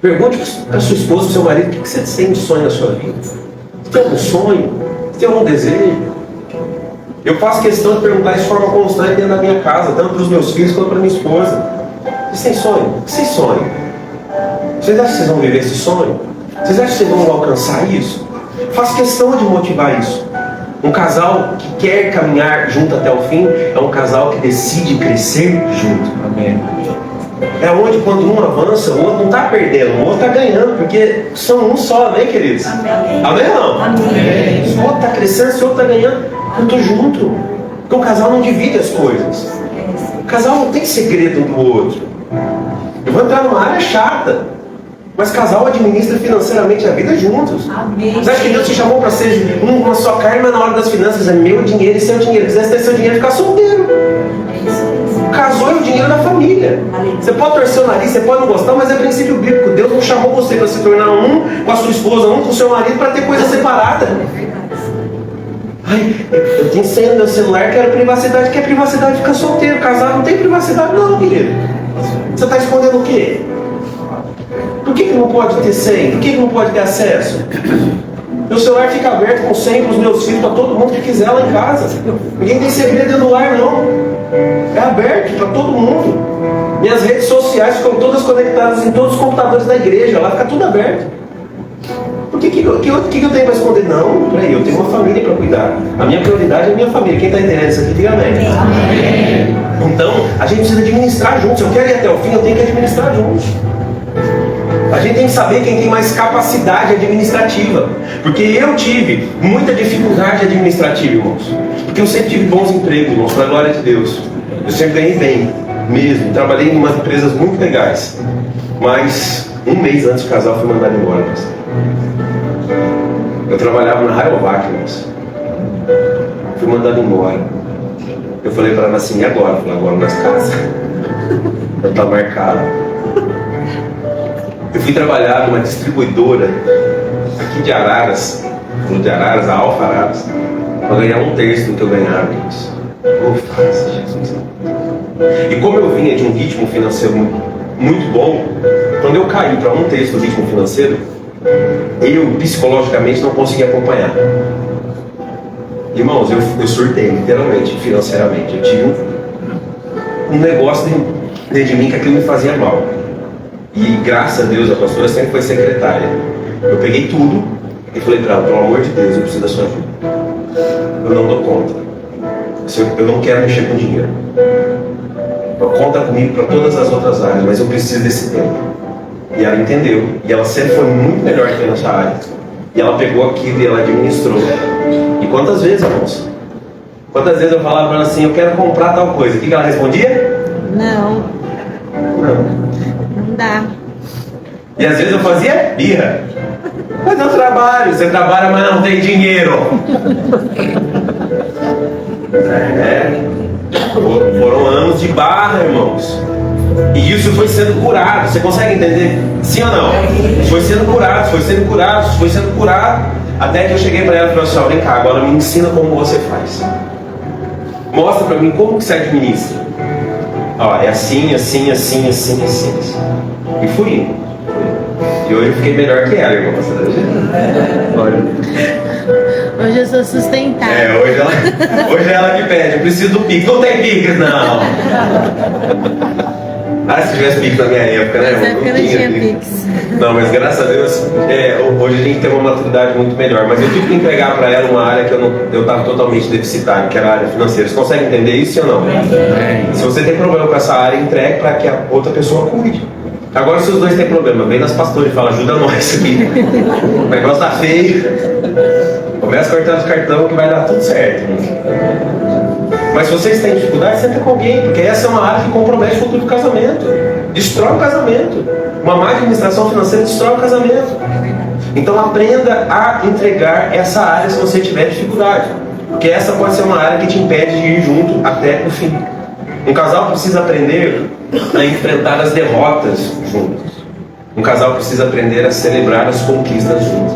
Speaker 1: Pergunte para sua esposa, para o seu marido, o que você sente de sonho na sua vida? Você tem algum sonho? Você tem algum desejo? Eu faço questão de perguntar isso de forma constante dentro da minha casa, tanto para os meus filhos quanto para minha esposa. Vocês têm sonho? O que vocês sonham? Vocês acham que vocês vão viver esse sonho? Vocês acham que vocês vão alcançar isso? Faço questão de motivar isso. Um casal que quer caminhar junto até o fim é um casal que decide crescer junto.
Speaker 3: Amém.
Speaker 1: É onde quando um avança, o outro não está perdendo, o outro está ganhando, porque são um só, amém, queridos?
Speaker 2: Amém.
Speaker 1: Amém ou não?
Speaker 2: Amém.
Speaker 1: Se o outro está crescendo, se o outro está ganhando, eu estou junto. Porque o casal não divide as coisas. O casal não tem segredo um do outro. Eu vou entrar numa área chata, mas casal administra financeiramente a vida juntos.
Speaker 2: Amém.
Speaker 1: Você acha que Deus te chamou para ser uma só carne, mas na hora das finanças é meu dinheiro e seu dinheiro? Se quisesse ter seu dinheiro, ficar solteiro. Casou é o dinheiro da família. Você pode torcer o nariz, você pode não gostar, mas é princípio bíblico. Deus não chamou você para se tornar um com a sua esposa, um com o seu marido, para ter coisa separada. Ai, eu tenho senha no meu celular, quero privacidade. Quer privacidade? Fica solteiro. Casado não tem privacidade não, querido. Você está escondendo o quê? Por que não pode ter senha? Por que não pode ter acesso? Meu celular fica aberto com senha para os meus filhos, para todo mundo que quiser lá em casa. Ninguém tem segredo dentro do lar, não. É aberto para todo mundo. Minhas redes sociais ficam todas conectadas em todos os computadores da igreja. Lá fica tudo aberto. Por que eu tenho para esconder? Não, peraí, eu tenho uma família para cuidar. A minha prioridade é a minha família. Quem está entendendo isso aqui, diga amém. Amém. Então, a gente precisa administrar juntos. Se eu quero ir até o fim, eu tenho que administrar juntos. A gente tem que saber quem tem mais capacidade administrativa. Porque eu tive muita dificuldade administrativa, irmãos. Porque eu sempre tive bons empregos, irmãos, para a glória de Deus. Eu sempre ganhei bem, mesmo. Trabalhei em umas empresas muito legais. Mas um mês antes do casal fui mandado embora. Eu trabalhava na Rayovac, irmãos. Fui mandado embora. Eu falei para ela assim, e agora? Eu falei, agora nas casas. Eu estava marcado. Eu fui trabalhar numa distribuidora aqui de Araras, a Alfa Araras, para ganhar 1/3 do que eu ganhava. Jesus. E como eu vinha de um ritmo financeiro muito bom, quando eu caí para 1/3 do ritmo financeiro, eu psicologicamente não conseguia acompanhar. Irmãos, eu surtei literalmente, financeiramente. Eu tive um negócio dentro de mim que aquilo me fazia mal. E graças a Deus a pastora sempre foi secretária. Eu peguei tudo e falei para ela, pelo amor de Deus, eu preciso da sua ajuda. Eu não dou conta. Eu não quero mexer com dinheiro. Conta comigo para todas as outras áreas, mas eu preciso desse tempo. E ela entendeu. E ela sempre foi muito melhor que eu nessa área. E ela pegou aquilo e ela administrou. E quantas vezes, irmãos? Quantas vezes eu falava para ela assim, eu quero comprar tal coisa. O que ela respondia?
Speaker 2: Não. Não dá.
Speaker 1: E às vezes eu fazia birra. Mas eu trabalho. Você trabalha, mas não tem dinheiro. Foram anos de barra, irmãos. E isso foi sendo curado. Você consegue entender? Sim ou não? Foi sendo curado. Até que eu cheguei para ela e falei assim, vem cá, agora me ensina como você faz. Mostra para mim como que você administra. É assim. E fui indo. E hoje eu fiquei melhor que ela, irmão.
Speaker 2: Hoje eu sou sustentável.
Speaker 1: Hoje é ela que pede, eu preciso do Pix. Não tem Pix, não. Se tivesse Pix na minha época, né?
Speaker 2: Nessa época não tinha Pix.
Speaker 1: Não, mas graças a Deus, hoje a gente tem uma maturidade muito melhor. Mas eu tive que entregar para ela uma área que eu estava totalmente deficitário, que era a área financeira. Você consegue entender isso ou não? Se você tem problema com essa área, entregue para que a outra pessoa cuide. Agora, se os dois têm problema, vem nas pastoras e fala, ajuda nós aqui. O negócio tá feio. Começa cortando os cartão que vai dar tudo certo. Mas se vocês têm dificuldade, senta com alguém, porque essa é uma área que compromete o futuro do casamento. Destrói o casamento. Uma má administração financeira destrói o casamento. Então aprenda a entregar essa área se você tiver dificuldade. Porque essa pode ser uma área que te impede de ir junto até o fim. Um casal precisa aprender a enfrentar as derrotas juntos. Um casal precisa aprender a celebrar as conquistas juntos.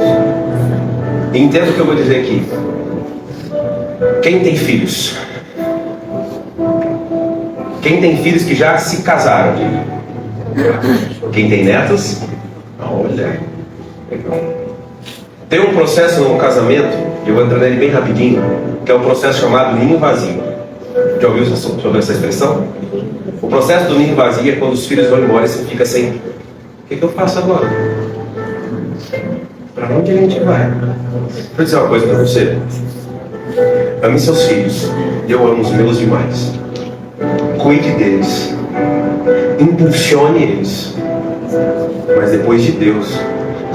Speaker 1: E entenda o que eu vou dizer aqui. Quem tem filhos? Quem tem filhos que já se casaram? Quem tem netos? Olha. Tem um processo no casamento, eu vou entrar nele bem rapidinho, que é um processo chamado ninho vazio. Já ouviu sobre essa expressão? O processo do ninho vazio é quando os filhos vão embora e você fica sem. O que eu faço agora? Para onde a gente vai? Vou dizer uma coisa para você. Ame seus filhos. Eu amo os meus demais. Cuide deles. Impulsione eles. Mas depois de Deus,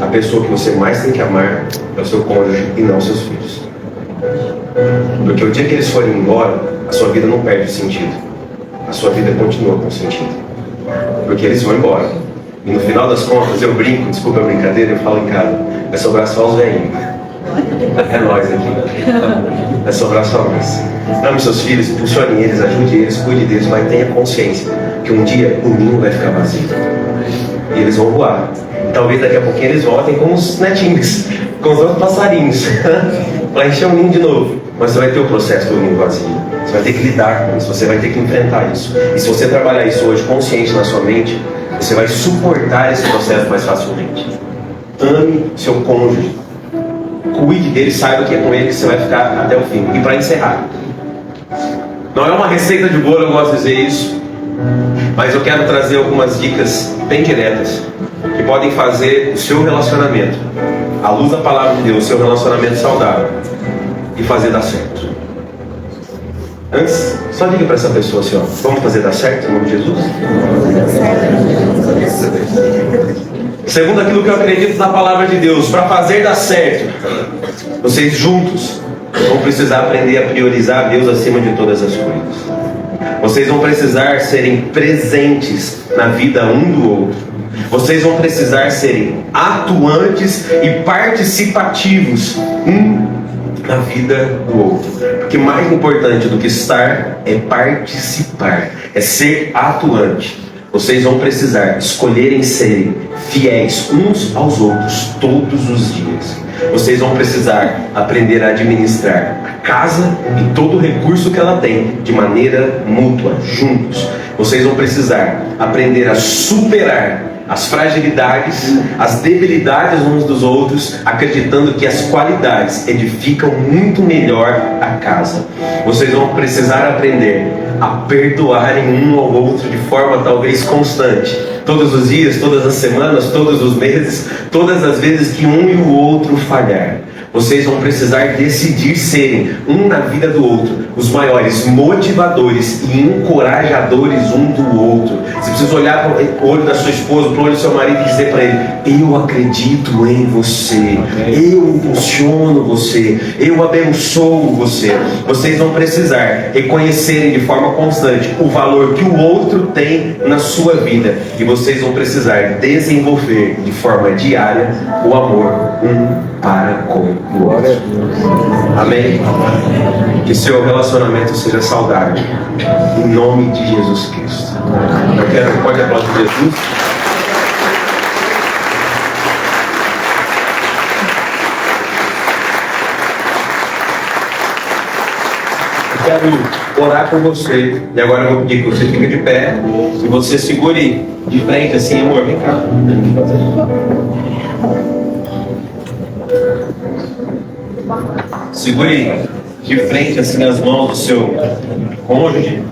Speaker 1: a pessoa que você mais tem que amar é o seu cônjuge e não seus filhos. Porque o dia que eles forem embora, a sua vida não perde sentido. A sua vida continua com sentido. Porque eles vão embora. E no final das contas, eu brinco, desculpa a brincadeira, eu falo em casa, é sobrar só os velhinhos. É nós aqui. É sobrar só nós. Ame seus filhos, impulsione eles, ajude eles, cuide deles, mas tenha consciência que um dia o ninho vai ficar vazio. E eles vão voar. Talvez daqui a pouquinho eles voltem com os netinhos, com os outros passarinhos, para encher o ninho de novo. Mas você vai ter o processo do ninho vazio. Você vai ter que lidar com isso, você vai ter que enfrentar isso. E se você trabalhar isso hoje consciente na sua mente, você vai suportar esse processo mais facilmente. Ame seu cônjuge. Cuide dele, saiba que é com ele que você vai ficar até o fim. E para encerrar, não é uma receita de bolo, eu gosto de dizer isso, mas eu quero trazer algumas dicas bem diretas que podem fazer o seu relacionamento, à luz da palavra de Deus, o seu relacionamento saudável e fazer dar certo. Antes, só diga para essa pessoa assim, vamos fazer dar certo em nome de Jesus? Segundo aquilo que eu acredito na palavra de Deus, para fazer dar certo, vocês juntos vão precisar aprender a priorizar Deus acima de todas as coisas. Vocês vão precisar serem presentes na vida um do outro. Vocês vão precisar serem atuantes e participativos um na vida do outro. Porque mais importante do que estar é participar, é ser atuante. Vocês vão precisar escolherem serem fiéis uns aos outros todos os dias. Vocês vão precisar aprender a administrar a casa e todo o recurso que ela tem de maneira mútua, juntos. Vocês vão precisar aprender a superar as fragilidades, as debilidades uns dos outros, acreditando que as qualidades edificam muito melhor a casa. Vocês vão precisar aprender a perdoarem um ao outro de forma talvez constante. Todos os dias, todas as semanas, todos os meses, todas as vezes que um e o outro falhar. Vocês vão precisar decidir serem um na vida do outro, os maiores motivadores e encorajadores um do outro. Você precisa olhar para o olho da sua esposa, para o olho do seu marido e dizer para ele: eu acredito em você, eu impulsiono você, eu abençoo você. Vocês vão precisar reconhecerem de forma constante o valor que o outro tem na sua vida. E vocês vão precisar desenvolver de forma diária o amor um para com o outro. Amém? Que seu relacionamento seja saudável. Em nome de Jesus Cristo. Pode aplaudir Jesus? Eu quero orar por você. E agora eu vou pedir que você fique de pé. E você segure de frente assim, amor. Vem cá. Segure de frente assim as mãos do seu cônjuge.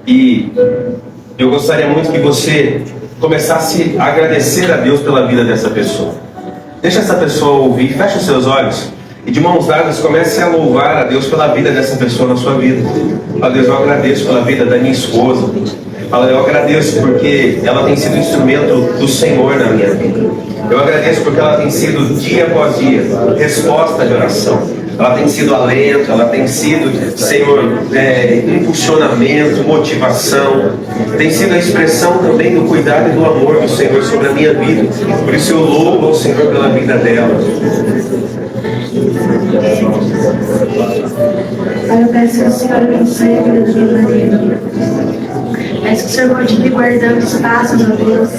Speaker 1: E eu gostaria muito que você começasse a agradecer a Deus pela vida dessa pessoa. Deixa essa pessoa ouvir, feche os seus olhos e de mãos dadas comece a louvar a Deus pela vida dessa pessoa na sua vida. Fala: Deus, eu agradeço pela vida da minha esposa. Fala: eu agradeço porque ela tem sido instrumento do Senhor na minha vida. Eu agradeço porque ela tem sido dia após dia resposta de oração. Ela tem sido alento, ela tem sido, Senhor, impulsionamento, motivação. Tem sido a expressão também do cuidado e do amor do Senhor sobre a minha vida. Por isso eu louvo ao Senhor pela vida dela.
Speaker 2: Pai, eu peço que o Senhor abençoe a vida do meu marido. Peço que o Senhor continue guardando os passos, ó Deus.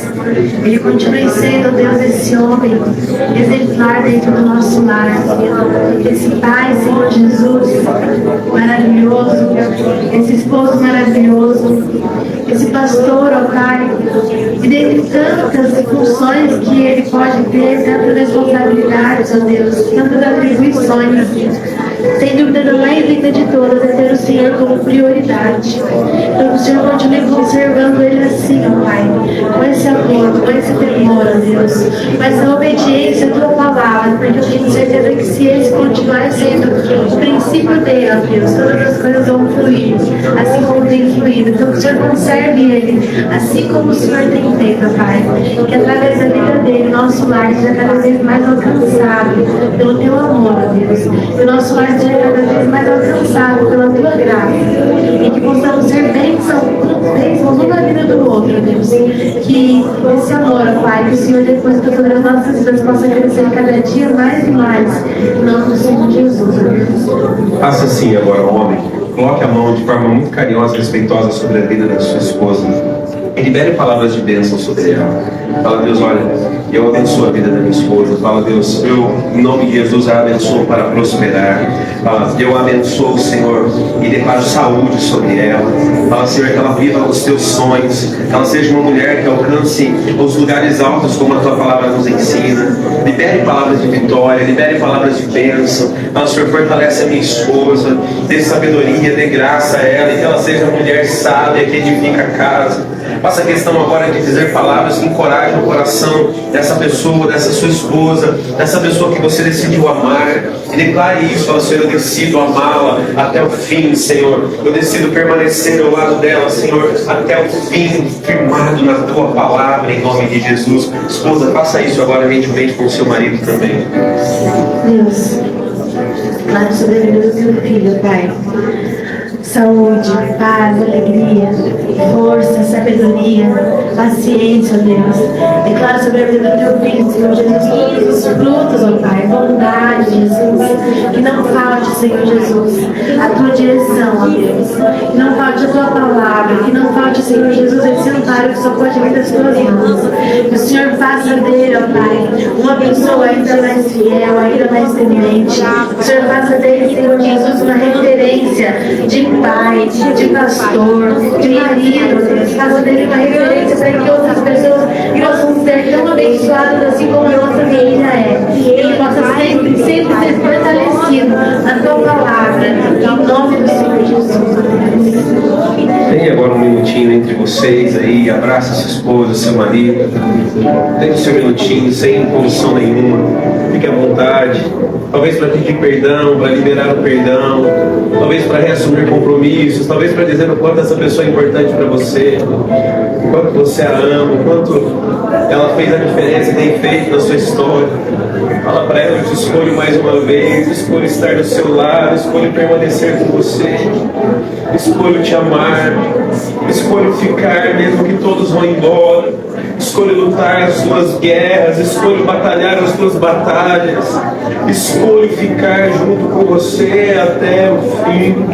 Speaker 2: Ele continue sendo, Deus, esse homem exemplar dentro do nosso lar. Esse pai, Senhor Jesus, maravilhoso. Esse esposo maravilhoso. Esse pastor, ó Pai. E dentre tantas funções que ele pode ter, tantas responsabilidades, ó Deus, tantas atribuições. Sem dúvida, não é linda de todas é ter o Senhor como prioridade. Então, o Senhor continue conservando ele assim, ó Pai, com esse amor, com esse temor, ó Deus, com essa obediência à Tua palavra, porque eu tenho certeza que se esse continuar sendo o princípio dele, ó Deus, todas as coisas vão fluir, assim como tem fluído. Então, que o Senhor conserve ele, assim como o Senhor tem feito, ó Pai, que através da vida dele, nosso lar seja cada vez mais alcançado pelo Teu amor, ó Deus, que o nosso lar seja cada vez mais alcançado pela Tua graça, e que possamos ser bênçãos um na vida do outro, ó Deus, que esse amor, ó Pai, que o Senhor depositou sobre as nossas vidas possa crescer cada dia mais e mais, em nome do Senhor Jesus, ó Deus.
Speaker 1: Faça assim agora, homem. Coloque a mão de forma muito carinhosa e respeitosa sobre a vida da sua esposa e libere palavras de bênção sobre ela. Fala: Deus, olha, eu abençoo a vida da minha esposa. Fala: Deus, eu, em nome de Jesus, a abençoo para prosperar. Fala: eu abençoo, Senhor, e declaro saúde sobre ela. Fala, Senhor, que ela viva os Teus sonhos, que ela seja uma mulher que alcance os lugares altos, como a Tua palavra nos ensina. Libere palavras de vitória, libere palavras de bênção. Fala, Senhor, fortalece a minha esposa, dê sabedoria, dê graça a ela, e que ela seja uma mulher sábia que edifica a casa. Faça questão agora de dizer palavras que encorajam o coração dessa pessoa, dessa sua esposa, dessa pessoa que você decidiu amar. E declare isso: fala, Senhor, eu decido amá-la até o fim, Senhor. Eu decido permanecer ao lado dela, Senhor, até o fim, firmado na Tua palavra, em nome de Jesus. Esposa, faça isso agora gentilmente com o seu marido também.
Speaker 2: Deus, claro, sobre a vida do Teu filho, Pai. saúde, paz, alegria, força, sabedoria, paciência, ó Deus. Declaro sobre a vida do teu filho, Senhor Jesus, todos os frutos, ó Pai, bondade, Jesus. Que não falte, Senhor Jesus, a tua direção, ó Deus. Que não falte a tua palavra, que não falte, Senhor Jesus, esse amparo que só pode vir das tuas mãos. Que o Senhor faça dele, ó Pai, uma pessoa ainda mais fiel, ainda mais temente. Que o Senhor faça dele, Senhor Jesus, uma referência de pai, de pastor, de marido, Deus. Faça dele uma referência para que outras pessoas possam ser tão abençoadas assim como a nossa família é. Que ele possa sempre ser fortalecido na tua palavra, em nome do Senhor Jesus.
Speaker 1: Tem agora um minutinho entre vocês aí, abraça sua esposa, seu marido. Tem o seu minutinho, sem imposição nenhuma. Fique à vontade. Talvez para pedir perdão, para liberar o perdão. Talvez para reassumir compromissos. Talvez para dizer o quanto essa pessoa é importante para você. O quanto você a ama, o quanto ela fez a diferença e tem feito na sua história. Fala para ela: eu te escolho mais uma vez, escolho estar do seu lado, escolho permanecer com você, escolho te amar, escolho ficar mesmo que todos vão embora, escolho lutar as suas guerras, escolho batalhar as suas batalhas, escolho ficar junto com você até o fim.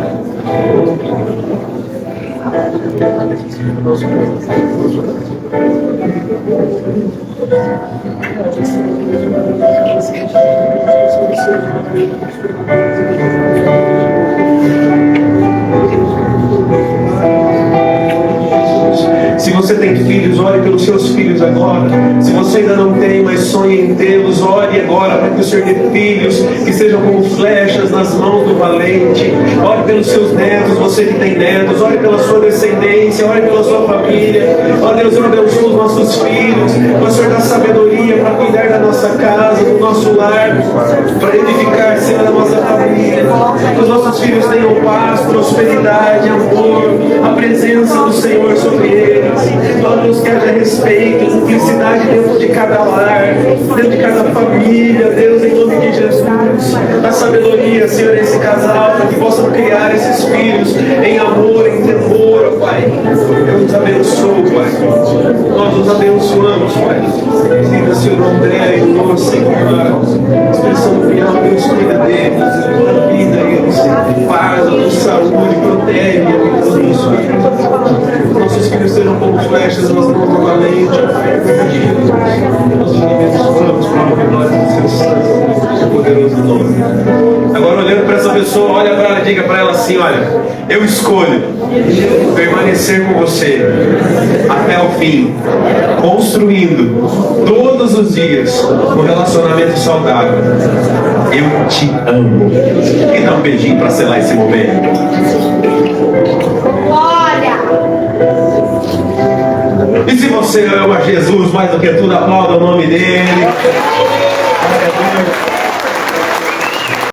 Speaker 1: Se você tem filhos, ore pelos seus filhos agora. Se você ainda não tem, mas sonha em tê-los, ore agora para que o Senhor dê filhos que sejam como flechas nas mãos do valente. Ore pelos seus netos, você que tem netos. Ore pela sua descendência, ore pela sua família. Ó Deus, eu abençoo os nossos filhos. O Senhor dá sabedoria para cuidar da nossa casa, do nosso lar, para edificar, Senhor, a nossa família. Que os nossos filhos tenham paz, prosperidade, amor, a presença do Senhor sobre eles. Ó Deus, que haja respeito, cumplicidade dentro de cada lar, dentro de cada família, Deus, em nome de Jesus. Dá sabedoria, Senhor, a esse casal, para que possam criar esses filhos em amor, em temor, ó Pai. Eu nos abençoo, Pai. Nós nos abençoamos, Pai. Siga, Senhor, André e o nosso Senhor, expressão fiel, Deus, cuida deles, da vida deles, paz, saúde, protege a vida dos filhos. Nossos filhos serão como flechas nas mãos do valente. Nós os abençoamos para a glória do seu santo, poderoso nome. Agora, olhando para essa pessoa, olha para ela e diga para ela assim: olha, eu escolho permanecer com você até o fim, construindo todos os dias um relacionamento saudável. Eu te amo. E dá um beijinho para selar esse momento. E se você ama Jesus mais do que tudo, aplauda o nome dele.